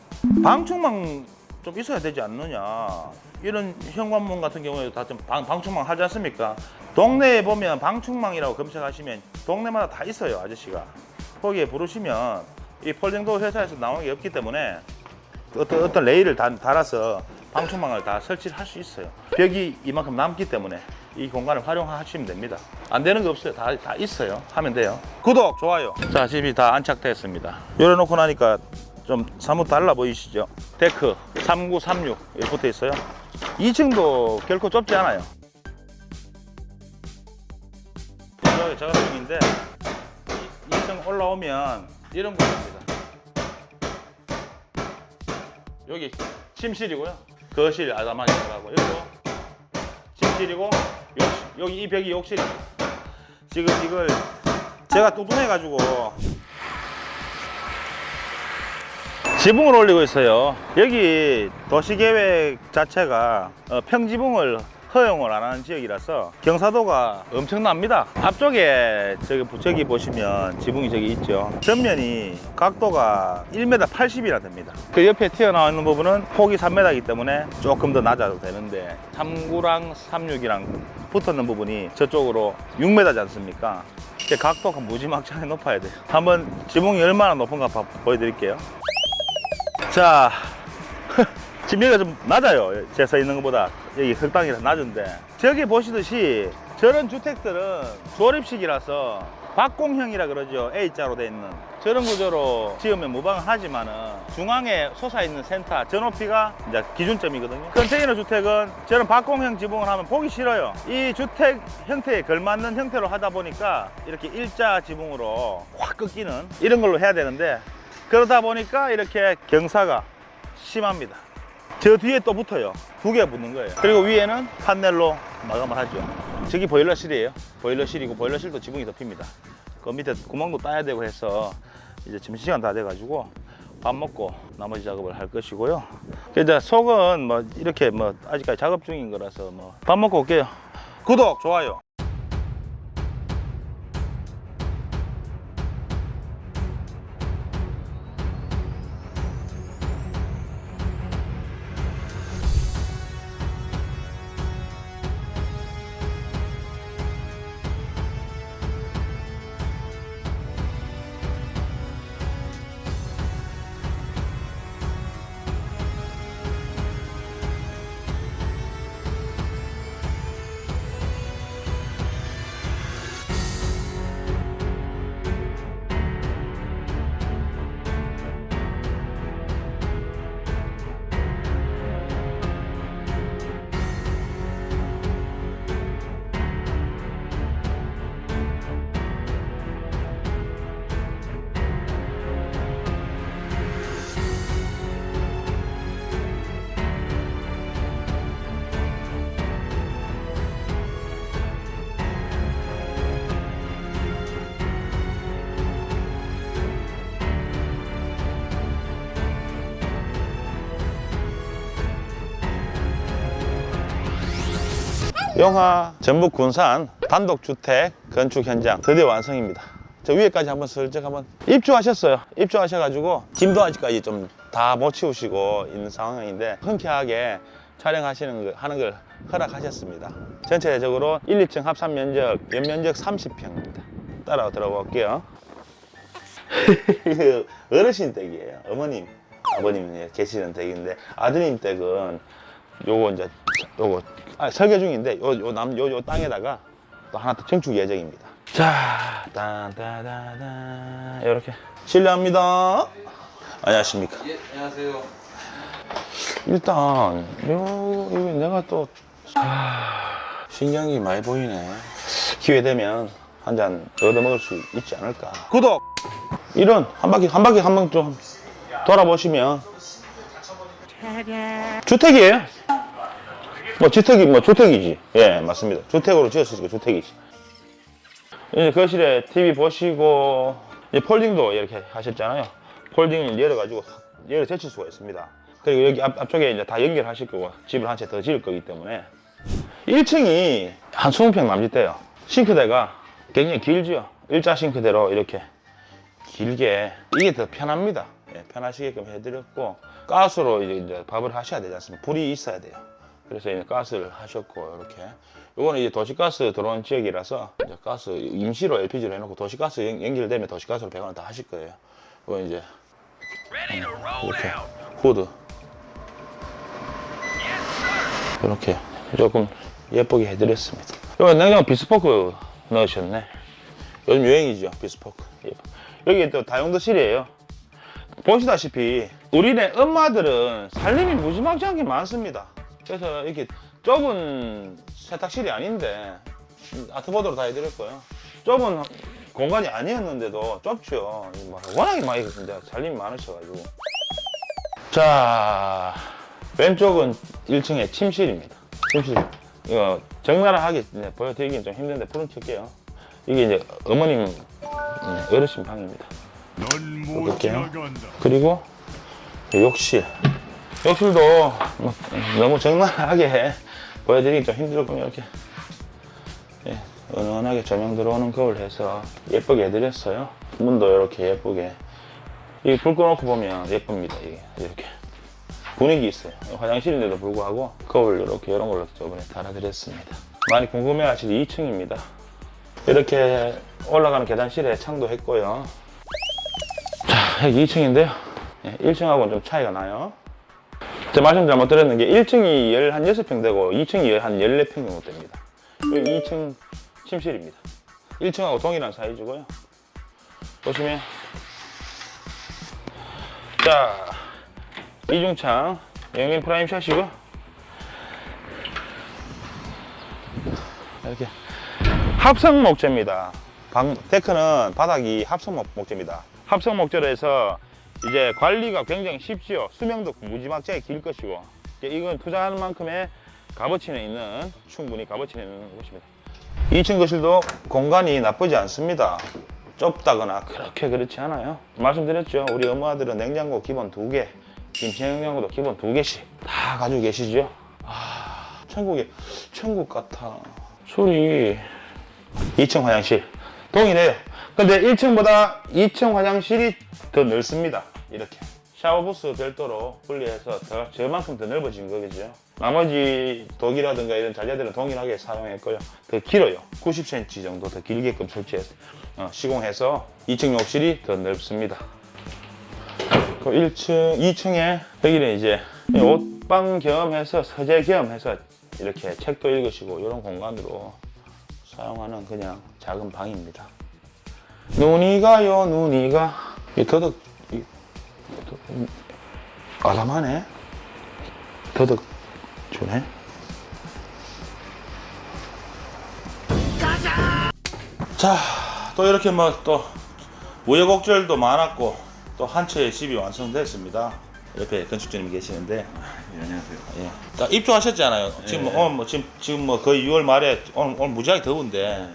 방충망 좀 있어야 되지 않느냐. 이런 현관문 같은 경우에도 다 좀 방충망 하지 않습니까? 동네에 보면 방충망이라고 검색하시면 동네마다 다 있어요, 아저씨가. 거기에 부르시면 이 폴딩도어 회사에서 나오는 게 없기 때문에 어떤 레일을 달아서 방충망을 다 설치를 할 수 있어요. 벽이 이만큼 남기 때문에 이 공간을 활용하시면 됩니다. 안 되는 게 없어요. 다 있어요. 하면 돼요. 구독, 좋아요. 자, 집이 다 안착됐습니다. 열어놓고 나니까 좀 사뭇 달라 보이시죠? 데크 3936 여기 붙어 있어요. 2층도 결코 좁지 않아요. 여기 작업중인데 2층 올라오면 이런 곳입니다. 여기 침실이고요. 거실 아담하게 들어가고 여기도 침실이고 욕실. 여기 이 벽이 욕실입니다. 지금 이걸 제가 뚱뚱해가지고 지붕을 올리고 있어요. 여기 도시계획 자체가 평지붕을 허용을 안 하는 지역이라서 경사도가 엄청납니다. 앞쪽에 저기 보시면 지붕이 저기 있죠. 전면이 각도가 1m 80이나 됩니다. 그 옆에 튀어나와 있는 부분은 폭이 3m이기 때문에 조금 더 낮아도 되는데 39랑 36이랑 붙었는 부분이 저쪽으로 6m지 않습니까? 각도가 무지막지하게 높아야 돼요. 한번 지붕이 얼마나 높은가 보여드릴게요. 자, 지금 여기가 좀 낮아요. 제가 서 있는 것보다. 여기 흙땅이라 낮은데, 저기 보시듯이 저런 주택들은 조립식이라서 박공형이라 그러죠. A자로 돼 있는 저런 구조로 지으면 무방하지만은 중앙에 솟아있는 센터 저 높이가 이제 기준점이거든요. 컨테이너 주택은 저런 박공형 지붕을 하면 보기 싫어요. 이 주택 형태에 걸맞는 형태로 하다 보니까 이렇게 일자 지붕으로 확 꺾이는 이런 걸로 해야 되는데, 그러다 보니까 이렇게 경사가 심합니다. 저 뒤에 또 붙어요. 2개가 붙는 거예요. 그리고 위에는 판넬로 마감을 하죠. 저기 보일러실이에요. 보일러실이고, 보일러실도 지붕이 덮입니다. 그 밑에 구멍도 따야 되고 해서 이제 점심시간 다 돼가지고 밥 먹고 나머지 작업을 할 것이고요. 이제 속은 뭐 이렇게 뭐 아직까지 작업 중인 거라서 뭐 밥 먹고 올게요. 구독, 좋아요. 용화 전북 군산 단독주택 건축 현장 드디어 완성입니다. 저 위에까지 한번 슬쩍 한번 입주하셨어요. 입주하셔가지고 짐도 아직까지 좀 다 못 치우시고 있는 상황인데 흔쾌하게 촬영하시는 하는 걸 허락하셨습니다. 전체적으로 1, 2층 합산 면적 연면적 30평입니다. 따라 들어볼게요. 어르신 댁이에요. 어머님, 아버님 계시는 댁인데, 아드님 댁은 요거 이제 요거 설계 중인데 요 땅에다가 또 하나 더 증축 예정입니다. 자, 딴따다다 이렇게 실례합니다. 안녕하십니까? 예, 안녕하세요. 일단 이거 내가 또 신경이 많이 보이네. 기회 되면 한 잔 얻어 먹을 수 있지 않을까. 구독. 이런 한 바퀴 한번 좀 돌아보시면 주택이에요. 주택이지. 예, 맞습니다. 주택으로 지었으니까 주택이지. 이제 거실에 TV 보시고, 이제 폴딩도 이렇게 하셨잖아요. 폴딩을 열어가지고 열어 제칠 수가 있습니다. 그리고 여기 앞쪽에 이제 다 연결하실 거고, 집을 한 채 더 지을 거기 때문에. 1층이 한 20평 남짓돼요. 싱크대가 굉장히 길죠. 일자 싱크대로 이렇게 길게. 이게 더 편합니다. 예, 편하시게끔 해드렸고, 가스로 이제 밥을 하셔야 되지 않습니까? 불이 있어야 돼요. 그래서 이제 가스를 하셨고, 이렇게. 요거는 이제 도시가스 들어온 지역이라서 이제 가스 임시로 LPG로 해놓고 도시가스 연결되면 도시가스로 배관을 다 하실 거예요. 이거 이제 이렇게 후드 이렇게 조금 예쁘게 해드렸습니다. 이거 냉장고 비스포크 넣으셨네. 요즘 유행이죠, 비스포크. 여기 또 다용도실이에요. 보시다시피 우리네 엄마들은 살림이 무지막지하게 많습니다. 그래서 이렇게 좁은 세탁실이 아닌데 아트보드로 다 해드렸고요. 좁은 공간이 아니었는데도 좁죠. 워낙에 많이 진짜 살림이 많으셔가지고. 자, 왼쪽은 1층에 침실입니다. 침실 이거 적나라하게 보여드리기는 좀 힘든데 불은 켤게요. 이게 이제 어머님 어르신 방입니다. 넌못 볼게요. 지나간다. 그리고 욕실. 욕실도 뭐 너무 적나라하게 보여드리기 좀 힘들고 이렇게 예, 은은하게 조명 들어오는 거울 해서 예쁘게 해드렸어요. 문도 이렇게 예쁘게. 이 불 꺼놓고 보면 예쁩니다. 이게 이렇게 분위기 있어요. 화장실인데도 불구하고 거울 이렇게 이런 걸로 저번에 달아드렸습니다. 많이 궁금해하실 2층입니다. 이렇게 올라가는 계단실에 창도 했고요. 자, 여기 2층인데요. 1층하고는 좀 차이가 나요. 제가 말씀 잘못 드렸는 게 1층이 16평 되고 2층이 한 14평 정도 됩니다. 여기 2층 침실입니다. 1층하고 동일한 사이즈고요. 보시면 자, 이중창 영인 프라임 샷이고 이렇게 합성 목재입니다. 데크는 바닥이 합성 목재입니다. 합성 목재로 해서 이제 관리가 굉장히 쉽지요. 수명도 무지막지하게 길 것이고 이건 투자하는 만큼의 값어치는 있는 충분히 값어치는 있는 곳입니다. 2층 거실도 공간이 나쁘지 않습니다. 좁다거나 그렇게 그렇지 않아요. 말씀드렸죠. 우리 엄마들은 냉장고 기본 2개, 김치 냉장고도 기본 2개씩 다 가지고 계시죠. 아, 천국 같아. 소리. 2층 화장실 동일해요. 근데 1층보다 2층 화장실이 더 넓습니다. 이렇게 샤워부스 별도로 분리해서 저만큼 더 넓어진 거겠죠. 나머지 독이라든가 이런 잔재들은 동일하게 사용했고요. 더 길어요. 90cm 정도 더 길게끔 설치해서 시공해서 2층 욕실이 더 넓습니다. 그 2층에 여기는 이제 옷방 겸해서 서재 겸해서 이렇게 책도 읽으시고 이런 공간으로 사용하는 그냥 작은 방입니다. 눈이 가요, 눈이 가. 이 더덕 아담하네. 더덕 주네. 자, 또 이렇게 뭐 또 우여곡절도 많았고 또 한 채의 집이 완성됐습니다. 옆에 건축주님 계시는데. 네, 안녕하세요. 예. 딱 입주하셨잖아요. 지금 지금 뭐 거의 6월 말에 오늘 무지하게 더운데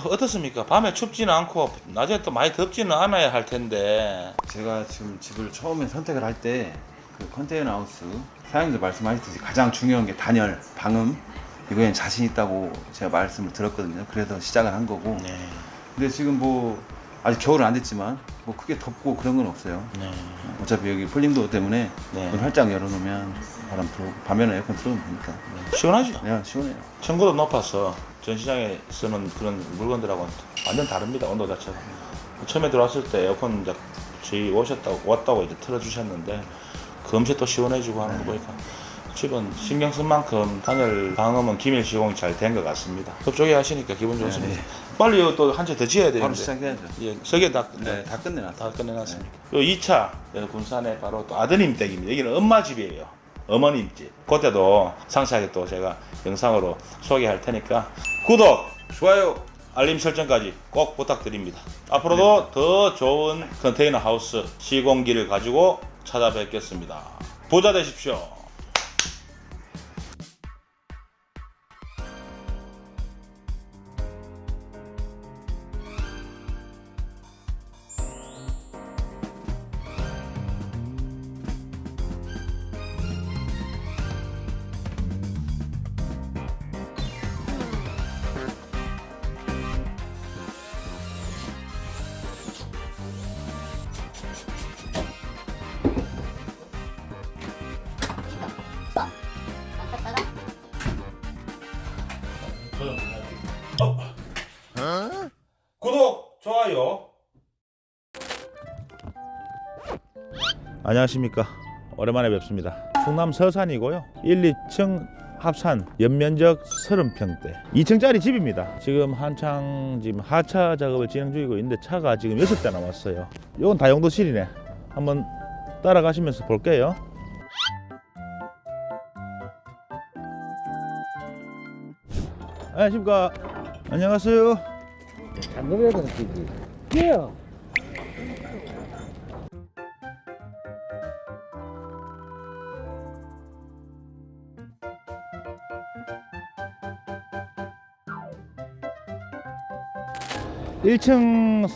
어떻습니까? 밤에 춥지는 않고 낮에 또 많이 덥지는 않아야 할 텐데. 제가 지금 집을 처음에 선택을 할 때 그 컨테이너 하우스 사장님도 말씀하셨듯이 가장 중요한 게 단열, 방음 이거에 자신 있다고 제가 말씀을 들었거든요. 그래서 시작을 한 거고. 네. 근데 지금 뭐 아직 겨울은 안 됐지만 뭐 크게 덥고 그런 건 없어요. 네. 어차피 여기 폴링도어 때문에 네. 문 활짝 열어놓으면 바람 들어오고 밤에는 에어컨 틀어놓으면 되니까 시원하죠? 그냥 시원해요. 층고도 높아서 전시장에 쓰는 그런 물건들하고는 완전 다릅니다. 온도 자체가. 처음에 들어왔을 때 에어컨 이제 저희 왔다고 이제 틀어주셨는데 금세 또 시원해지고 하는 거 보니까 집은 신경 쓴 만큼 단열 방음은 기밀 시공이 잘 된 것 같습니다. 그쪽에 하시니까 기분 좋습니다. 네. 빨리 또 한 채 더 지어야 되는데. 바로 시작해야죠. 예, 석에 다 끝내놨어요. 다 끝내놨습니다. 요 2차 군산에 바로 또 아드님 댁입니다. 여기는 엄마 집이에요. 어머님 집. 그때도 상세하게 또 제가 영상으로 소개할 테니까 구독, 좋아요, 알림 설정까지 꼭 부탁드립니다. 앞으로도 더 좋은 컨테이너 하우스 시공기를 가지고 찾아뵙겠습니다. 부자 되십시오. 구독, 좋아요. 안녕하십니까. 오랜만에 뵙습니다. 충남 서산이고요. 1, 2층 합산 연면적 30평대 2층짜리 집입니다. 지금 한창 지금 하차 작업을 진행 중이고 있는데 차가 지금 6대 남았어요. 이건 다용도실이네. 한번 따라가시면서 볼게요. 안녕하십니까. 안녕하세요. 잠금해야 되는 거지. 왜요? 1층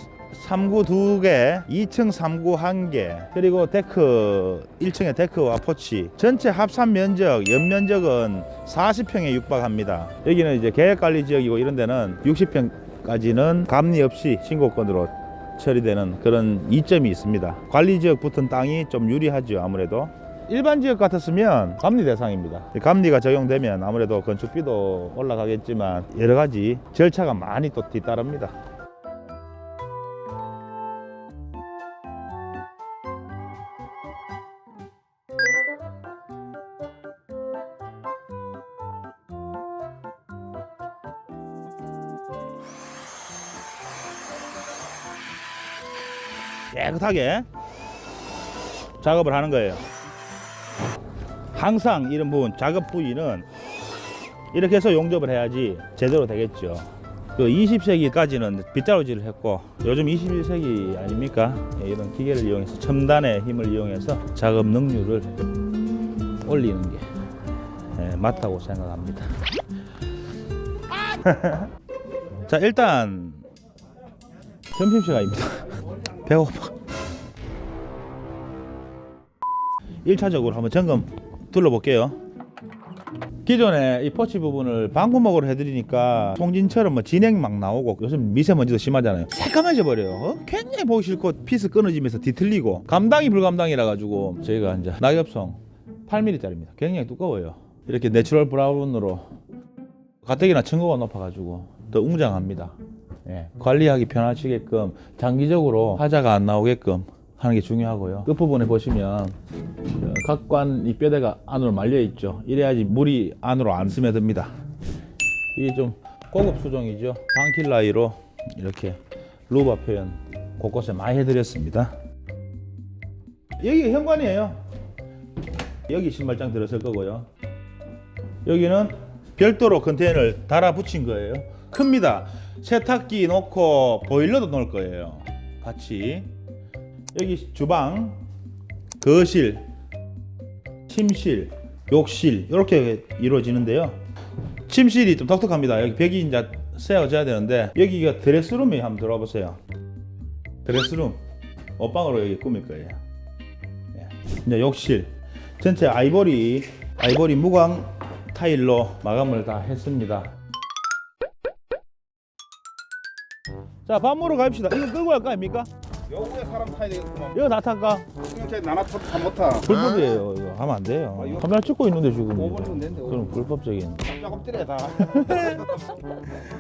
3구 2개, 2층 3구 1개, 그리고 데크 1층에 데크와 포치, 전체 합산 면적, 연면적은 40평에 육박합니다. 여기는 이제 계획관리지역이고 이런 데는 60평까지는 감리 없이 신고권으로 처리되는 그런 이점이 있습니다. 관리지역 붙은 땅이 좀 유리하죠. 아무래도 일반 지역 같았으면 감리 대상입니다. 감리가 적용되면 아무래도 건축비도 올라가겠지만 여러 가지 절차가 많이 또 뒤따릅니다. 깨끗하게 작업을 하는 거예요. 항상 이런 부분, 작업 부위는 이렇게 해서 용접을 해야지 제대로 되겠죠. 그 20세기까지는 빗자루질을 했고 요즘 21세기 아닙니까? 이런 기계를 이용해서 첨단의 힘을 이용해서 작업 능률을 올리는 게 맞다고 생각합니다. 자, 일단 점심시간입니다. 배고파. 1차적으로 한번 점검 둘러볼게요. 기존에 이 포치 부분을 방구목으로 해드리니까 송진처럼 뭐 진액 막 나오고 요즘 미세먼지도 심하잖아요. 새까매져 버려요. 굉장히 보기 싫고 피스 끊어지면서 뒤틀리고 감당이 불감당이라 가지고 저희가 이제 낙엽송 8mm짜리입니다. 굉장히 두꺼워요. 이렇게 내추럴 브라운으로 가뜩이나 층고가 높아가지고 더 웅장합니다. 예, 관리하기 편하시게끔 장기적으로 하자가 안 나오게끔 하는 게 중요하고요. 끝부분에 보시면 각관 이 뼈대가 안으로 말려 있죠. 이래야지 물이 안으로 안 스며듭니다. 이게 좀 고급 수종이죠. 방킬라이로 이렇게 루바 표현 곳곳에 많이 해드렸습니다. 여기 현관이에요. 여기 신발장 들었을 거고요. 여기는 별도로 컨테이너를 달아 붙인 거예요. 큽니다. 세탁기 놓고 보일러도 놓을 거예요. 같이. 여기 주방, 거실, 침실, 욕실 이렇게 이루어지는데요. 침실이 좀 독특합니다. 여기 벽이 이제 세워져야 되는데 여기가 드레스룸에 한번 들어와 보세요. 드레스룸 옷방으로 여기 꾸밀 거예요. 이제 욕실 전체 아이보리 무광 타일로 마감을 다 했습니다. 자, 밥 먹으러 갑시다. 이거 끄고 갈까 아닙니까? 여기에 사람 타야 되겠구만. 이거 나 탈까? 이렇게 나나 다 못 타. 불법이에요. 이거 하면 안 돼요. 이거- 카메라 찍고 있는데 지금. 5분 이거. 좀 된대. 그럼 불법적인. 작업들에 다.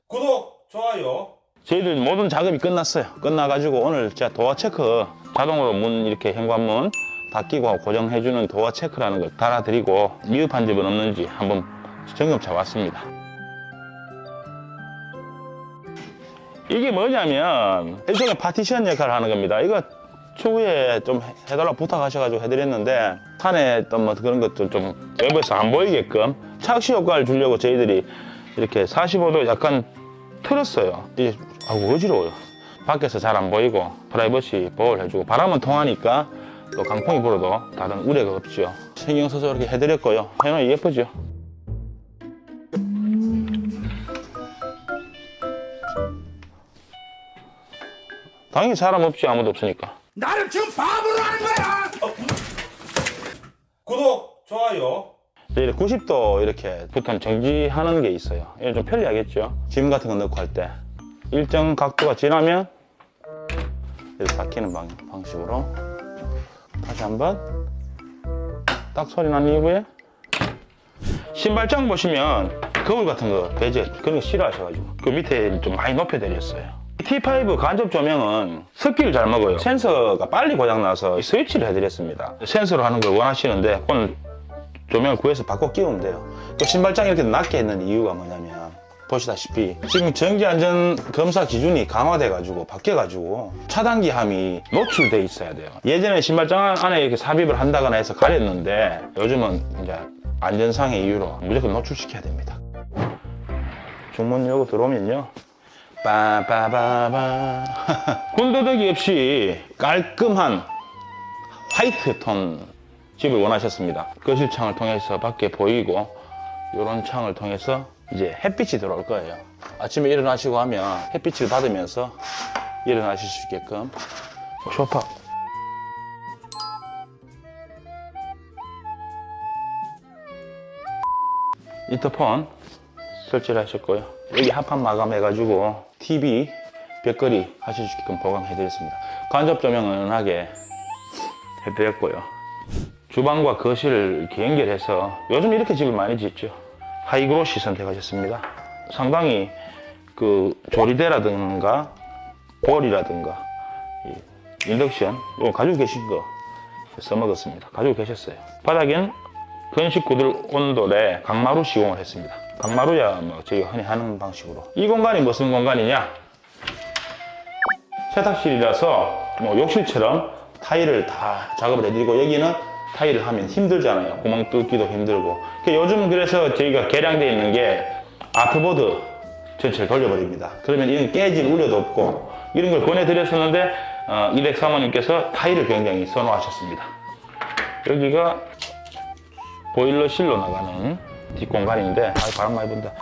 구독, 좋아요. 저희들 모든 작업이 끝났어요. 끝나가지고 오늘 제가 도어 체크 자동으로 문 이렇게 현관문 닫히고 고정해주는 도어 체크라는 걸 달아드리고 미흡한 점은 없는지 한번 점검차 왔습니다. 이게 뭐냐면 일종의 파티션 역할을 하는 겁니다. 이거 추후에 좀 해달라고 부탁하셔가지고 해드렸는데 산에 어떤 뭐 그런 것들 좀 외부에서 안 보이게끔 착시 효과를 주려고 저희들이 이렇게 45도 약간 틀었어요. 이게 어지러워요. 밖에서 잘 안 보이고 프라이버시 보호를 해주고 바람은 통하니까 또 강풍이 불어도 다른 우려가 없죠. 신경 써서 이렇게 해드렸고요. 해놓으면 예쁘죠. 당연히 사람 없지. 아무도 없으니까. 나를 지금 바보로 하는 거야. 구독, 좋아요. 이제 90도 이렇게 부터 정지하는 게 있어요. 이게 좀 편리하겠죠. 짐 같은 거 넣고 할 때 일정 각도가 지나면 이렇게 닫히는 방식으로 다시 한번 딱 소리 난 이후에 신발장 보시면 거울 같은 거 배제 그런 거 싫어하셔가지고 그 밑에 좀 많이 높여드렸어요. T5 간접 조명은 습기를 잘 먹어요. 센서가 빨리 고장나서 스위치를 해드렸습니다. 센서로 하는 걸 원하시는데 오늘 조명을 구해서 바꿔 끼우면 돼요. 또 신발장이 이렇게 낮게 있는 이유가 뭐냐면 보시다시피 지금 전기안전검사 기준이 강화돼가지고 바뀌어가지고 차단기 함이 노출돼 있어야 돼요. 예전에 신발장 안에 이렇게 삽입을 한다거나 해서 가렸는데 요즘은 이제 안전상의 이유로 무조건 노출시켜야 됩니다. 중문 열고 들어오면요. 빠바바바 군더더기 없이 깔끔한 화이트 톤 집을 원하셨습니다. 거실 창을 통해서 밖에 보이고 이런 창을 통해서 이제 햇빛이 들어올 거예요. 아침에 일어나시고 하면 햇빛을 받으면서 일어나실 수 있게끔 소파. 인터폰 설치를 하셨고요. 여기 합판 마감해가지고 TV, 벽걸이 하실 수 있게끔 보강해드렸습니다. 간접 조명은 은은하게 해드렸고요. 주방과 거실을 이렇게 연결해서 요즘 이렇게 집을 많이 짓죠. 하이그로시 선택하셨습니다. 상당히 그 조리대라든가 볼이라든가 인덕션 이거 가지고 계신 거 써먹었습니다. 가지고 계셨어요. 바닥엔 건식구들 온돌에 강마루 시공을 했습니다. 강마루야 뭐 저희가 흔히 하는 방식으로. 이 공간이 무슨 공간이냐? 세탁실이라서 뭐 욕실처럼 타일을 다 작업을 해드리고, 여기는 타일을 하면 힘들잖아요. 구멍 뚫기도 힘들고. 요즘 그래서 저희가 개량되어 있는 게 아트보드 전체를 돌려버립니다. 그러면 이건 깨질 우려도 없고, 이런 걸 권해드렸었는데 이댁 사모님께서 타일을 굉장히 선호하셨습니다. 여기가 보일러실로 나가는 뒷공간인데, 바람 많이 분다.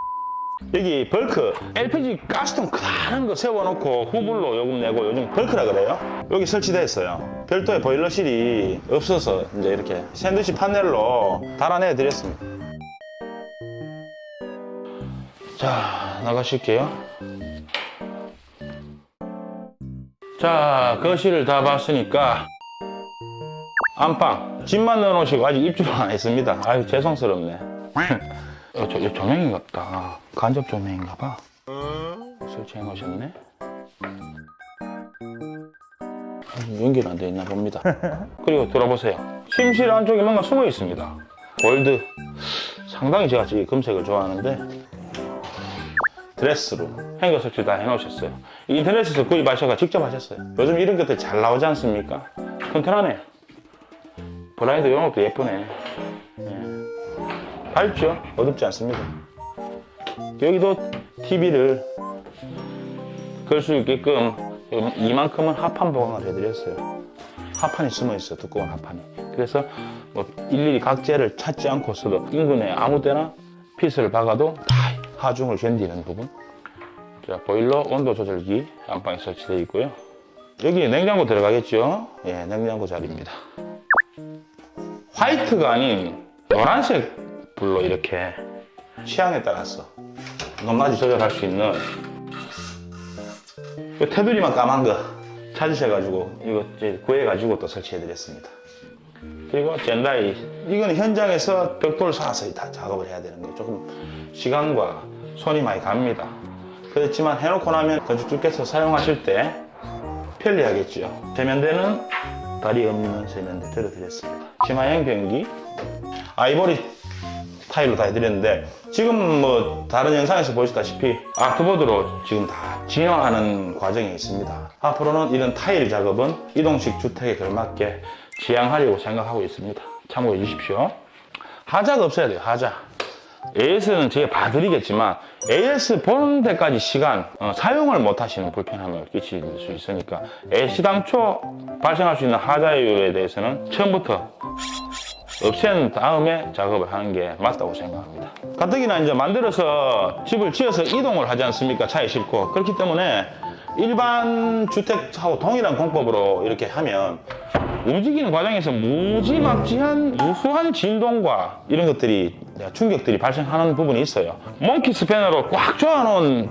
여기 벌크, LPG 가스통 크다란 거 세워놓고 후불로 요금 내고, 요즘 벌크라 그래요. 여기 설치되어 있어요. 별도의 보일러실이 없어서 이제 이렇게 샌드위치 판넬로 달아내 드렸습니다. 자, 나가실게요. 자, 거실을 다 봤으니까 안방 집만 넣어놓으시고 아직 입주를 안 했습니다. 아유, 죄송스럽네. 저 조명인가 보다. 간접 조명인가 봐. 설치해 놓으셨네. 연결 안 돼 있나 봅니다. 그리고 들어보세요. 침실 안쪽에 뭔가 숨어 있습니다. 골드. 상당히 제가 이 금색을 좋아하는데, 드레스룸 행거 설치 다 해놓으셨어요. 인터넷에서 구입하셔서 직접 하셨어요. 요즘 이런 것들 잘 나오지 않습니까? 튼튼하네. 블라인드 이런 것도 예쁘네. 밝죠? 어둡지 않습니다. 여기도 TV를 걸 수 있게끔 이만큼은 합판 보강을 해드렸어요. 합판이 숨어있어요. 두꺼운 합판이. 그래서 뭐 일일이 각재를 찾지 않고서도 인근에 아무 때나 핏을 박아도 다 하중을 견디는 부분. 자, 보일러 온도 조절기 안방에 설치되어 있고요. 여기 냉장고 들어가겠죠? 예, 냉장고 자리입니다. 화이트가 아닌 노란색 불로 이렇게 취향에 따라서 높낮이 조절할 수 있는, 테두리만 까만 거 찾으셔가지고 이거 구해가지고 또 설치해드렸습니다. 그리고 젠다이, 이건 현장에서 벽돌 사서 다 작업을 해야 되는 거예요. 조금 시간과 손이 많이 갑니다. 그렇지만 해놓고 나면 건축주께서 사용하실 때 편리하겠죠. 세면대는 다리 없는 세면대 들어드렸습니다. 치마형 변기, 아이보리 타일로 다 해드렸는데, 지금 뭐 다른 영상에서 보시다시피 아트보드로 지금 다 진화하는 과정에 있습니다. 앞으로는 이런 타일 작업은 이동식 주택에 걸맞게 지향하려고 생각하고 있습니다. 참고해 주십시오. 하자가 없어야 돼요. 하자. AS는 제가 봐드리겠지만 AS 보는 데까지 시간 사용을 못 하시는 불편함을 끼칠 수 있으니까, 시당초 발생할 수 있는 하자율에 대해서는 처음부터 없앤 다음에 작업을 하는 게 맞다고 생각합니다. 가뜩이나 이제 만들어서 집을 지어서 이동을 하지 않습니까? 차에 싣고. 그렇기 때문에 일반 주택하고 동일한 공법으로 이렇게 하면 움직이는 과정에서 무지막지한 무수한 진동과 이런 것들이, 충격들이 발생하는 부분이 있어요. 몽키 스패너로 꽉 조아놓은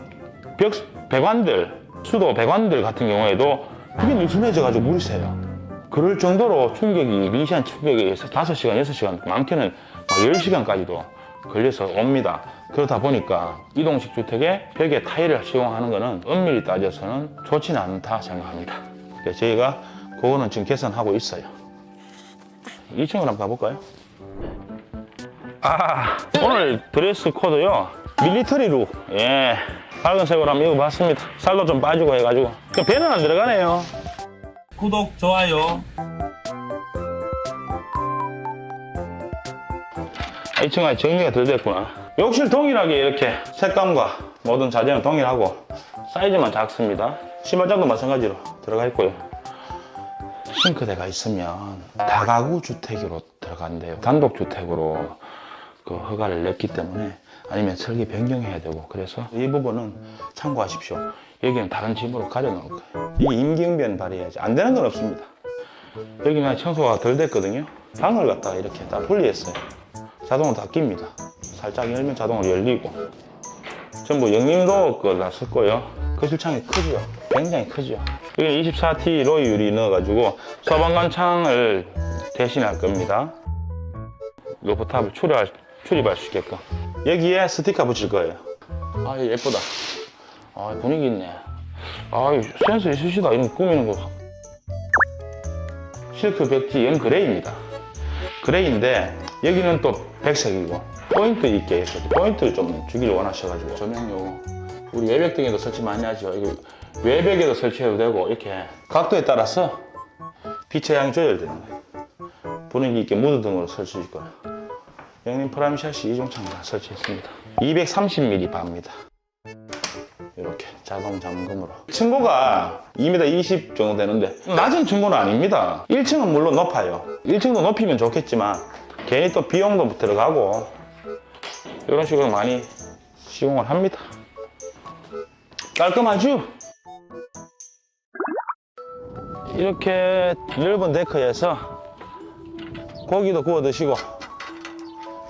배관들, 수도 배관들 같은 경우에도 그게 느슨해져가지고 물이 새요. 그럴 정도로 충격이, 미세한 충격이 5시간, 6시간, 많게는 10시간까지도 걸려서 옵니다. 그러다 보니까 이동식 주택에 벽에 타일을 시공하는 것은 엄밀히 따져서는 좋지는 않다 생각합니다. 그래서 저희가 그거는 지금 개선하고 있어요. 2층으로 한번 가볼까요? 오늘 드레스 코드요, 밀리터리로, 예, 밝은색으로 한번 입어봤습니다. 살도 좀 빠지고 해가지고. 배는 안 들어가네요. 구독, 좋아요. 2층에 정리가 덜 됐구나. 욕실 동일하게 이렇게 색감과 모든 자재는 동일하고 사이즈만 작습니다. 신발장도 마찬가지로 들어가 있고요. 싱크대가 있으면 다가구 주택으로 들어간대요. 단독주택으로 그 허가를 냈기 때문에 아니면 설계 변경해야 되고 그래서 이 부분은 참고하십시오. 여기는 다른 집으로 가려 놓을 거예요. 이게 임기응변 발휘해야지. 안 되는 건 없습니다. 여기는 청소가 덜 됐거든요. 방을 갖다가 이렇게 딱 분리했어요. 자동으로 다 낍니다. 살짝 열면 자동으로 열리고 전부 영림도 거다 썼고요. 거실창이 크죠. 굉장히 크죠. 여기는 24T 로이 유리 넣어가지고 서방관 창을 대신할 겁니다. 로프탑을 출입할 수 있게끔. 여기에 스티커 붙일 거예요. 아, 예쁘다. 아, 분위기 있네. 아, 센스 있으시다. 이런 거 꾸미는 거. 실크 벽지 영 그레이입니다. 그레이인데 여기는 또 백색이고 포인트 있게 해서 포인트를 좀 주기를 원하셔가지고 조명요. 우리 외벽 등에도 설치 많이 하죠. 이거 외벽에도 설치해도 되고 이렇게 각도에 따라서 빛의 양이 조절되는 거예요. 분위기 있게 무드 등으로 설치할 거예요. 영림 프라임샷이 이중창 다 설치했습니다. 230mm 바입니다. 이렇게 자동 잠금으로. 층고가 2m 20 정도 되는데 낮은 층고는 아닙니다. 1층은 물론 높아요. 1층도 높이면 좋겠지만 괜히 또 비용도 들어가고 이런 식으로 많이 시공을 합니다. 깔끔하죠? 이렇게 넓은 데크에서 고기도 구워 드시고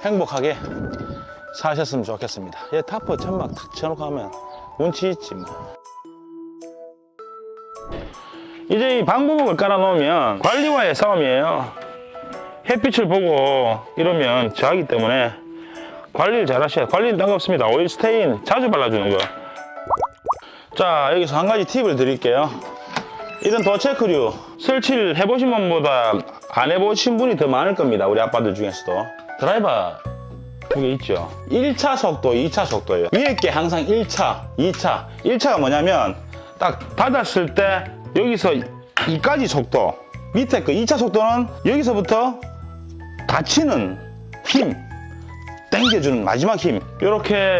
행복하게 사셨으면 좋겠습니다. 얘 타프 천막 탁 쳐놓고 하면 운치 있지 뭐. 이제 이 방부목을 깔아놓으면 관리와의 싸움이에요. 햇빛을 보고 이러면 저하기 때문에 관리를 잘 하셔야 돼요. 관리는 딴 거 없습니다. 오일 스테인 자주 발라주는 거. 자, 여기서 한 가지 팁을 드릴게요. 이런 도체크류 설치를 해보신 분보다 안 해보신 분이 더 많을 겁니다. 우리 아빠들 중에서도. 드라이버 두 개 있죠. 1차 속도, 2차 속도예요. 위에 게 항상 1차, 2차. 1차가 뭐냐면 딱 닫았을 때 여기서 이까지 속도, 밑에 그 2차 속도는 여기서부터 닫히는 힘, 당겨주는 마지막 힘. 이렇게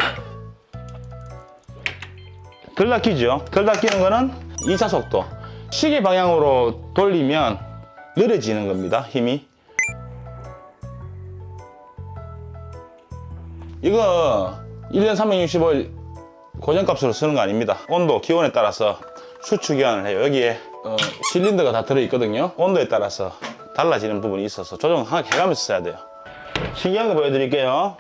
덜 닫히죠. 덜 닫히는 거는 2차 속도. 시계 방향으로 돌리면 느려지는 겁니다. 힘이. 이거 1년 365일 고정값으로 쓰는 거 아닙니다. 온도, 기온에 따라서 수축 기한을 해요. 여기에 실린더가 다 들어있거든요. 온도에 따라서 달라지는 부분이 있어서 조정하게 해가면서 써야 돼요. 신기한 거 보여드릴게요.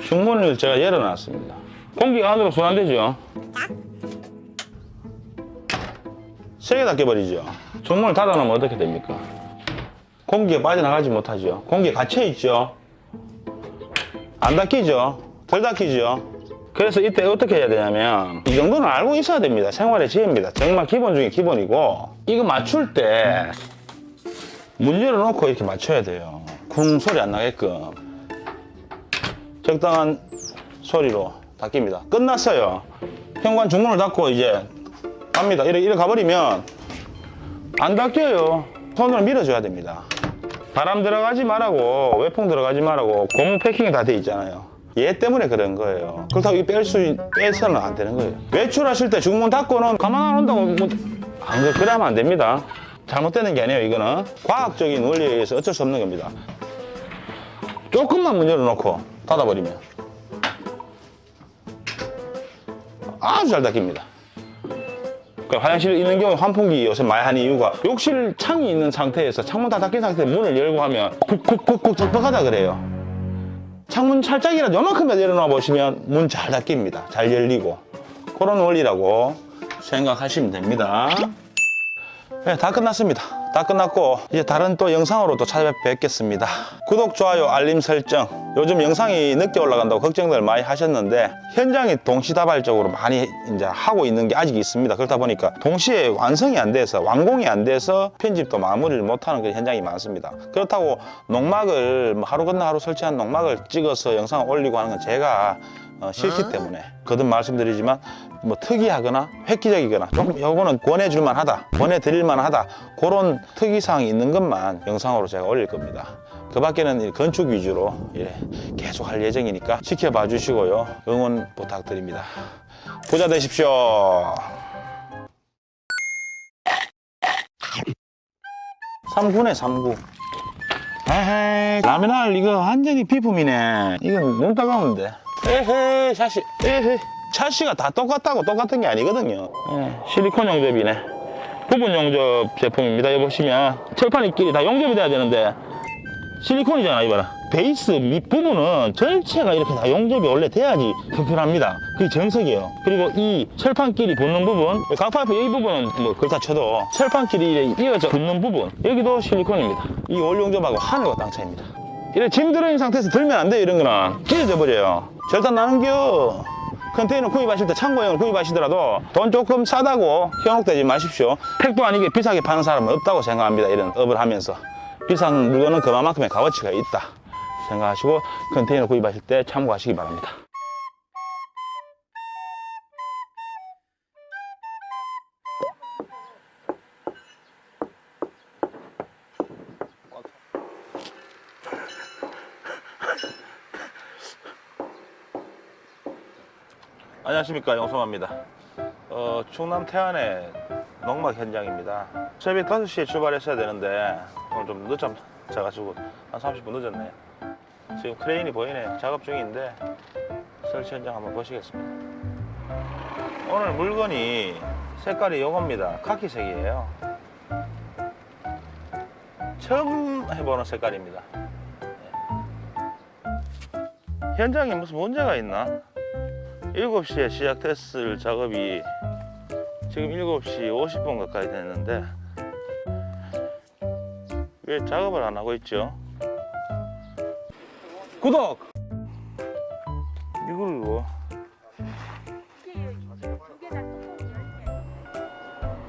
중문을 제가 열어놨습니다. 공기가 안으로 순환되죠. 세게 닫혀버리죠. 중문을 닫아놓으면 어떻게 됩니까? 공기가 빠져나가지 못하죠. 공기가 갇혀있죠. 안 닫히죠. 덜 닫히죠. 그래서 이때 어떻게 해야 되냐면 이 정도는 알고 있어야 됩니다. 생활의 지혜입니다. 정말 기본 중에 기본이고 이거 맞출 때 문 열어놓고 이렇게 맞춰야 돼요. 쿵 소리 안 나게끔 적당한 소리로 닫힙니다. 끝났어요. 현관 중문을 닫고 이제 갑니다. 이렇게 가버리면 안 닫혀요. 손으로 밀어줘야 됩니다. 바람 들어가지 말라고, 외풍 들어가지 말라고 고무 패킹이 다 돼 있잖아요. 얘 때문에 그런 거예요. 그렇다고 이 빼서는 안 되는 거예요. 외출하실 때 중문 닫고는 가만 안 온다고 그러면 안 됩니다. 잘못되는 게 아니에요. 이거는 과학적인 원리에 의해서 어쩔 수 없는 겁니다. 조금만 문 열어놓고 닫아버리면 아주 잘 닫힙니다. 화장실에 있는 경우 환풍기 요새 많이 하는 이유가 욕실 창이 있는 상태에서 창문 다 닫힌 상태에서 문을 열고 하면 쿡쿡쿡쿡 적박하다 그래요. 창문 살짝이라도 요만큼만 열어놔 보시면 문 잘 닫힙니다. 잘 열리고 그런 원리라고 생각하시면 됩니다. 네, 다 끝났습니다. 다 끝났고 이제 다른 또 영상으로 또 찾아뵙겠습니다. 구독, 좋아요, 알림 설정. 요즘 영상이 늦게 올라간다고 걱정들 많이 하셨는데 현장이 동시다발적으로 많이 이제 하고 있는 게 아직 있습니다. 그렇다 보니까 동시에 완성이 안 돼서 완공이 안 돼서 편집도 마무리를 못하는 그런 현장이 많습니다. 그렇다고 농막을 하루 건너 하루 설치한 농막을 찍어서 영상을 올리고 하는 건 제가 싫기 때문에 거듭 말씀드리지만 뭐 특이하거나 획기적이거나 조금 요거는 권해줄만 하다, 권해드릴만 하다 그런 특이사항이 있는 것만 영상으로 제가 올릴 겁니다. 그 밖에는 건축 위주로 계속 할 예정이니까 지켜봐 주시고요. 응원 부탁드립니다. 부자 되십시오. 3구네 3구. 에헤이, 라미날 이거 완전히 비품이네. 이건 눈 따가우면 돼. 에헤이, 샤시. 에헤이. 샤시가 다 똑같다고 똑같은 게 아니거든요. 실리콘 용접이네. 부분 용접 제품입니다. 여기 보시면 철판이끼리 다 용접이 돼야 되는데 실리콘이잖아. 이봐라. 베이스 밑부분은 전체가 이렇게 다 용접이 원래 돼야지 튼튼합니다. 그게 정석이에요. 그리고 이 철판끼리 붙는 부분, 각파이프 이 부분은 뭐 그렇다 쳐도 철판끼리 이어져 붙는 부분, 여기도 실리콘입니다. 이 올 용접하고 하늘과 땅 차이입니다. 이래 짐 들어있는 상태에서 들면 안 돼요. 이런 거는 찢어져 버려요. 절단 나는겨. 컨테이너 구입하실 때 창고형을 구입하시더라도 돈 조금 싸다고 현혹되지 마십시오. 택도 아니게 비싸게 파는 사람은 없다고 생각합니다. 이런 업을 하면서 비싼 물건은 그만큼의 값어치가 있다 생각하시고 컨테이너 구입하실 때 참고하시기 바랍니다. 안녕하십니까, 영성화입니다. 충남 태안의 농막 현장입니다. 새벽 5시에 출발했어야 되는데 오늘 좀 늦잠자가지고 한 30분 늦었네요. 지금 크레인이 보이네. 작업 중인데 설치 현장 한번 보시겠습니다. 오늘 물건이 색깔이 요겁니다. 카키색이에요. 처음 해보는 색깔입니다. 현장에 무슨 문제가 있나? 7시에 시작됐을 작업이 지금 7시 50분 가까이 됐는데 왜 작업을 안 하고 있죠? 구독! 이걸 뭐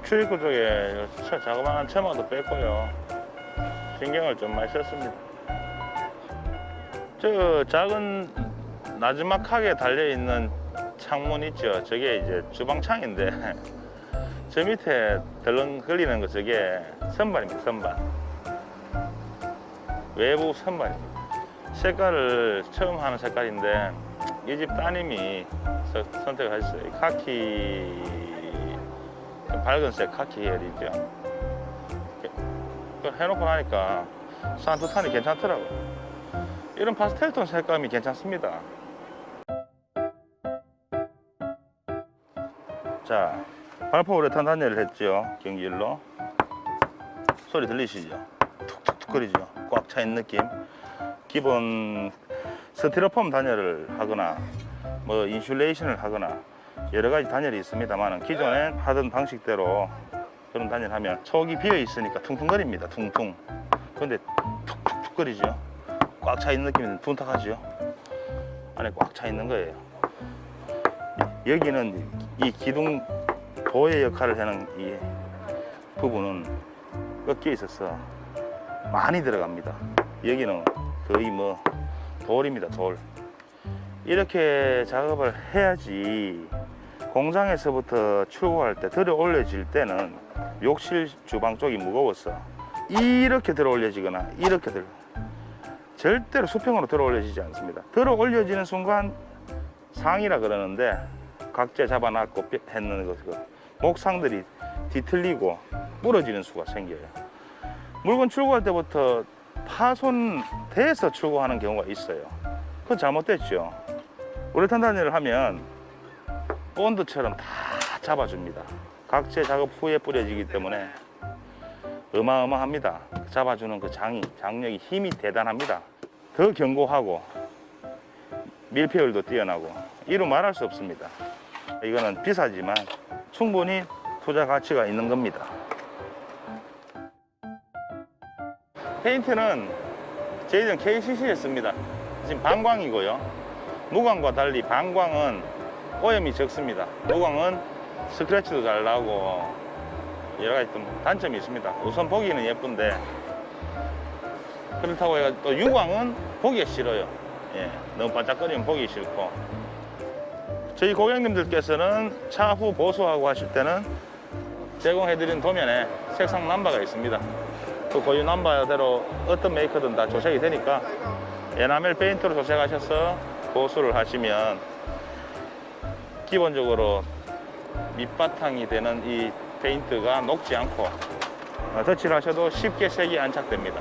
출입구 쪽에 작업하는 처마도 뺐고요. 신경을 좀 많이 썼습니다. 저 작은 나지막하게 달려있는 창문 있죠? 저게 이제 주방창인데 저 밑에 덜렁 걸리는 거 저게 선반입니다. 선반. 외부 선반입니다. 색깔을 처음 하는 색깔인데 이 집 따님이 선택을 하셨어요. 카키, 밝은색 카키 계열이죠. 그걸 해놓고 나니까 산뜻하니 괜찮더라고요. 이런 파스텔톤 색감이 괜찮습니다. 자, 발포 우레탄 단열을 했죠. 경기일로. 소리 들리시죠? 툭툭툭 거리죠. 꽉 차있는 느낌. 기본 스티로폼 단열을 하거나 뭐 인슐레이션을 하거나 여러 가지 단열이 있습니다만 기존에 하던 방식대로 그런 단열하면 촉이 비어 있으니까 퉁퉁거립니다. 퉁퉁. 근데 툭툭툭 거리죠. 꽉 차 있는 느낌이 둔탁하죠. 안에 꽉 차 있는 거예요. 여기는 이 기둥 도의 역할을 하는 이 부분은 꺾여 있어서 많이 들어갑니다. 여기는 거의 뭐 돌입니다. 돌. 이렇게 작업을 해야지 공장에서부터 출고할 때 들어 올려질 때는 욕실 주방 쪽이 무거워서 이렇게 들어 올려지거나 이렇게 절대로 수평으로 들어 올려지지 않습니다. 들어 올려지는 순간 상이라 그러는데 각재 잡아놨고 했는 그 목상들이 뒤틀리고 부러지는 수가 생겨요. 물건 출고할 때부터 파손돼서 출고하는 경우가 있어요. 그건 잘못됐죠. 우레탄 단열을 하면 본드처럼 다 잡아줍니다. 각재 작업 후에 뿌려지기 때문에 어마어마합니다. 잡아주는 그 장력이 힘이 대단합니다. 더 견고하고 밀폐율도 뛰어나고 이루 말할 수 없습니다. 이거는 비싸지만 충분히 투자 가치가 있는 겁니다. 페인트는 저희들은 KCC를 씁니다. 지금 반광이고요. 무광과 달리 반광은 오염이 적습니다. 무광은 스크래치도 잘 나고 여러 가지 좀 단점이 있습니다. 우선 보기는 예쁜데 그렇다고 해서 또 유광은 보기가 싫어요. 예, 너무 반짝거리면 보기 싫고 저희 고객님들께서는 차후 보수하고 하실 때는 제공해드린 도면에 색상 넘버가 있습니다. 그 고유 넘버대로 어떤 메이커든 다 조색이 되니까 에나멜 페인트로 조색하셔서 보수를 하시면 기본적으로 밑바탕이 되는 이 페인트가 녹지 않고 터치를 하셔도 쉽게 색이 안착됩니다.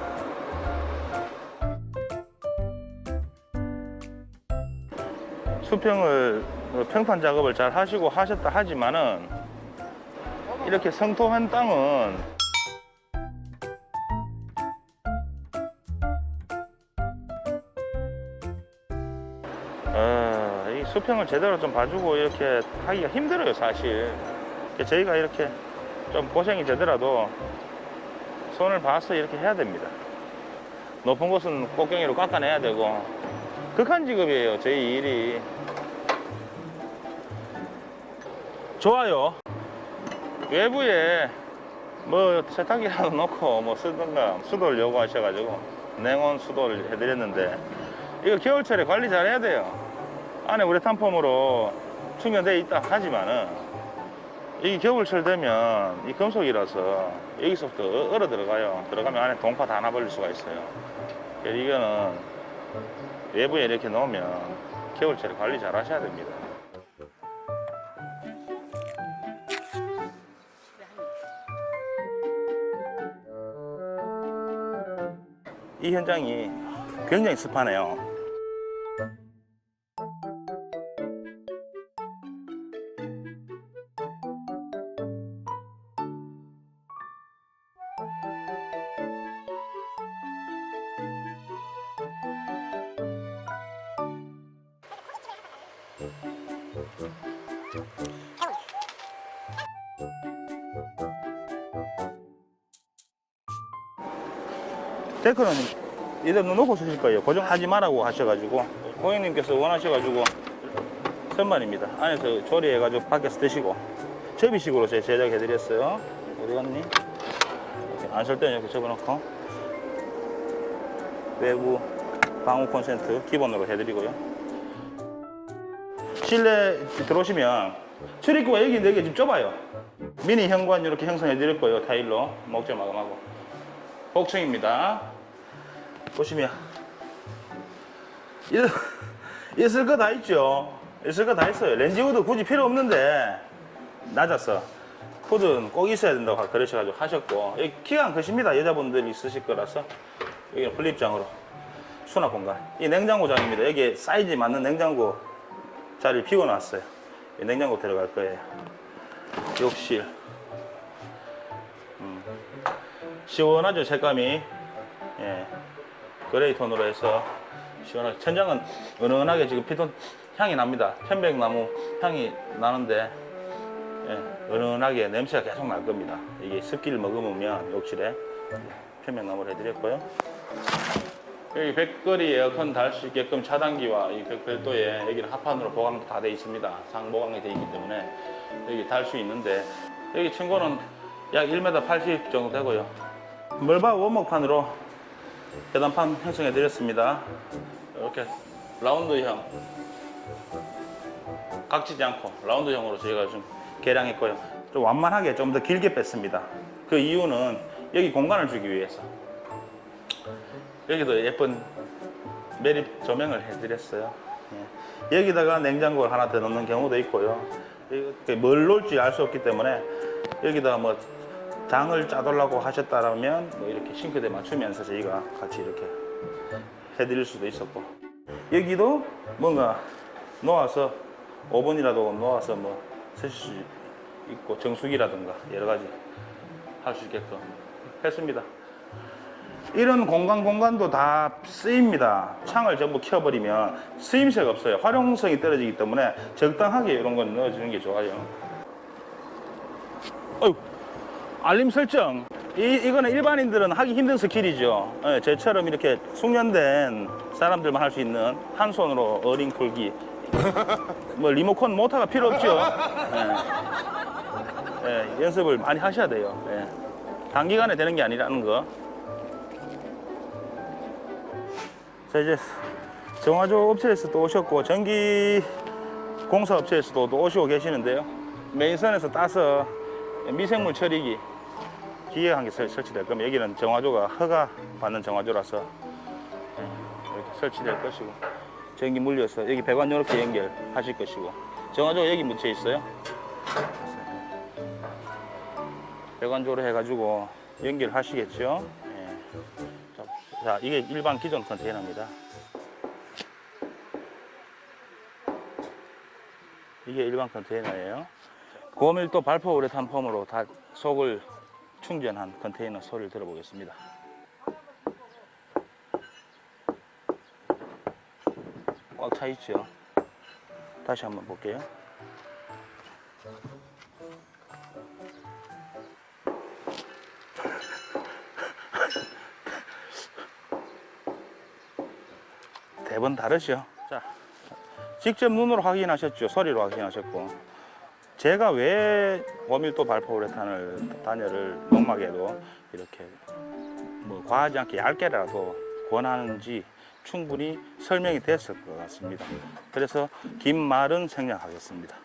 수평을 평판 작업을 잘 하시고 하셨다 하지만은 이렇게 성토한 땅은 이 수평을 제대로 좀 봐주고 이렇게 하기가 힘들어요, 사실. 저희가 이렇게 좀 고생이 되더라도 손을 봐서 이렇게 해야 됩니다. 높은 곳은 꽃갱이로 깎아내야 되고 극한 직업이에요, 저희 일이. 좋아요. 외부에 뭐 세탁기라도 놓고 뭐 쓰든가 수도를 요구하셔가지고 냉온 수도를 해드렸는데 이거 겨울철에 관리 잘 해야 돼요. 안에 우레탄폼으로 충전되어 있다 하지만은 이게 겨울철 되면 이 금속이라서 여기서부터 얼어 들어가요. 들어가면 안에 동파 다 나버릴 수가 있어요. 이거는 외부에 이렇게 놓으면 겨울철에 관리 잘 하셔야 됩니다. 이 현장이 굉장히 습하네요. 데크는 이대로 놓고 쓰실 거예요. 고정하지 말라고 하셔가지고 고객님께서 원하셔가지고 선반입니다. 안에서 조리해가지고 밖에서 드시고 접이식으로 제가 제작해드렸어요. 우리 언니 안 쓸 때는 이렇게 접어놓고 외부 방우 콘센트 기본으로 해드리고요. 실내 들어오시면 출입구가 여기 4개 좀 좁아요. 미니 현관 이렇게 형성해드릴 거예요. 타일로 목재 마감하고 복층입니다. 보시면 있을 거 다 있죠. 있을 거 다 있어요. 렌지 후드 굳이 필요 없는데 낮았어. 후드는 꼭 있어야 된다고 그러셔가지고 하셨고, 여기 키가 안 크십니다. 여자분들이 있으실 거라서 여기는 플립장으로 수납 공간. 이 냉장고장입니다. 여기에 사이즈 맞는 냉장고 자리를 비워놨어요. 냉장고 들어갈 거예요. 욕실. 시원하죠, 색감이. 예. 그레이 톤으로 해서 시원하게. 천장은 은은하게 지금 피톤 향이 납니다. 편백나무 향이 나는데, 예, 은은하게 냄새가 계속 날 겁니다. 이게 습기를 머금으면 욕실에 편백나무를 해드렸고요. 여기 벽걸이 에어컨 달 수 있게끔 차단기와 이 벽 별도에 여기는 합판으로 보강도 다 되어 있습니다. 상보강이 되어 있기 때문에 여기 달 수 있는데, 여기 층고는 약 1m 80 정도 되고요. 멀바 원목판으로 계단판 형성해 드렸습니다. 이렇게 라운드형, 각지지 않고 라운드형으로 저희가 좀 개량했고요. 좀 완만하게 좀 더 길게 뺐습니다. 그 이유는 여기 공간을 주기 위해서. 여기도 예쁜 매립 조명을 해드렸어요. 예. 여기다가 냉장고를 하나 더 넣는 경우도 있고요. 뭘 놓을지 알 수 없기 때문에 여기다 뭐 장을 짜달라고 하셨다면 뭐 이렇게 싱크대 맞추면서 저희가 같이 이렇게 해드릴 수도 있었고, 여기도 뭔가 놓아서 오븐이라도 놓아서 뭐 쓰실 수 있고 정수기라든가 여러 가지 할 수 있게끔 했습니다. 이런 공간도 다 쓰입니다. 창을 전부 켜버리면 쓰임새가 없어요. 활용성이 떨어지기 때문에 적당하게 이런 건 넣어주는 게 좋아요. 어휴, 알림 설정. 이거는 일반인들은 하기 힘든 스킬이죠. 예, 저처럼 이렇게 숙련된 사람들만 할 수 있는 한 손으로 어링 풀기. 뭐 리모컨 모터가 필요 없죠. 예. 예, 연습을 많이 하셔야 돼요. 예. 단기간에 되는 게 아니라는 거. 자, 이제 정화조 업체에서 또 오셨고, 전기 공사 업체에서도 또 오시고 계시는데요. 메인선에서 따서 미생물 처리기 기계 한 개 설치될 겁니다. 여기는 정화조가 허가 받는 정화조라서 이렇게 설치될 것이고, 전기 물려서 여기 배관 이렇게 연결하실 것이고, 정화조가 여기 묻혀 있어요. 배관조로 해가지고 연결하시겠죠. 예. 자, 이게 일반 기존 컨테이너입니다. 이게 일반 컨테이너예요. 고밀도 발포 우레탄 폼으로 다 속을 충전한 컨테이너 소리를 들어보겠습니다. 꽉 차 있죠. 다시 한번 볼게요. 대번 다르죠. 자, 직접 눈으로 확인하셨죠. 소리로 확인하셨고, 제가 왜 고밀도 발포 우레탄을 단열을 농막에도 이렇게 뭐 과하지 않게 얇게라도 권하는지 충분히 설명이 됐을 것 같습니다. 그래서 긴 말은 생략하겠습니다.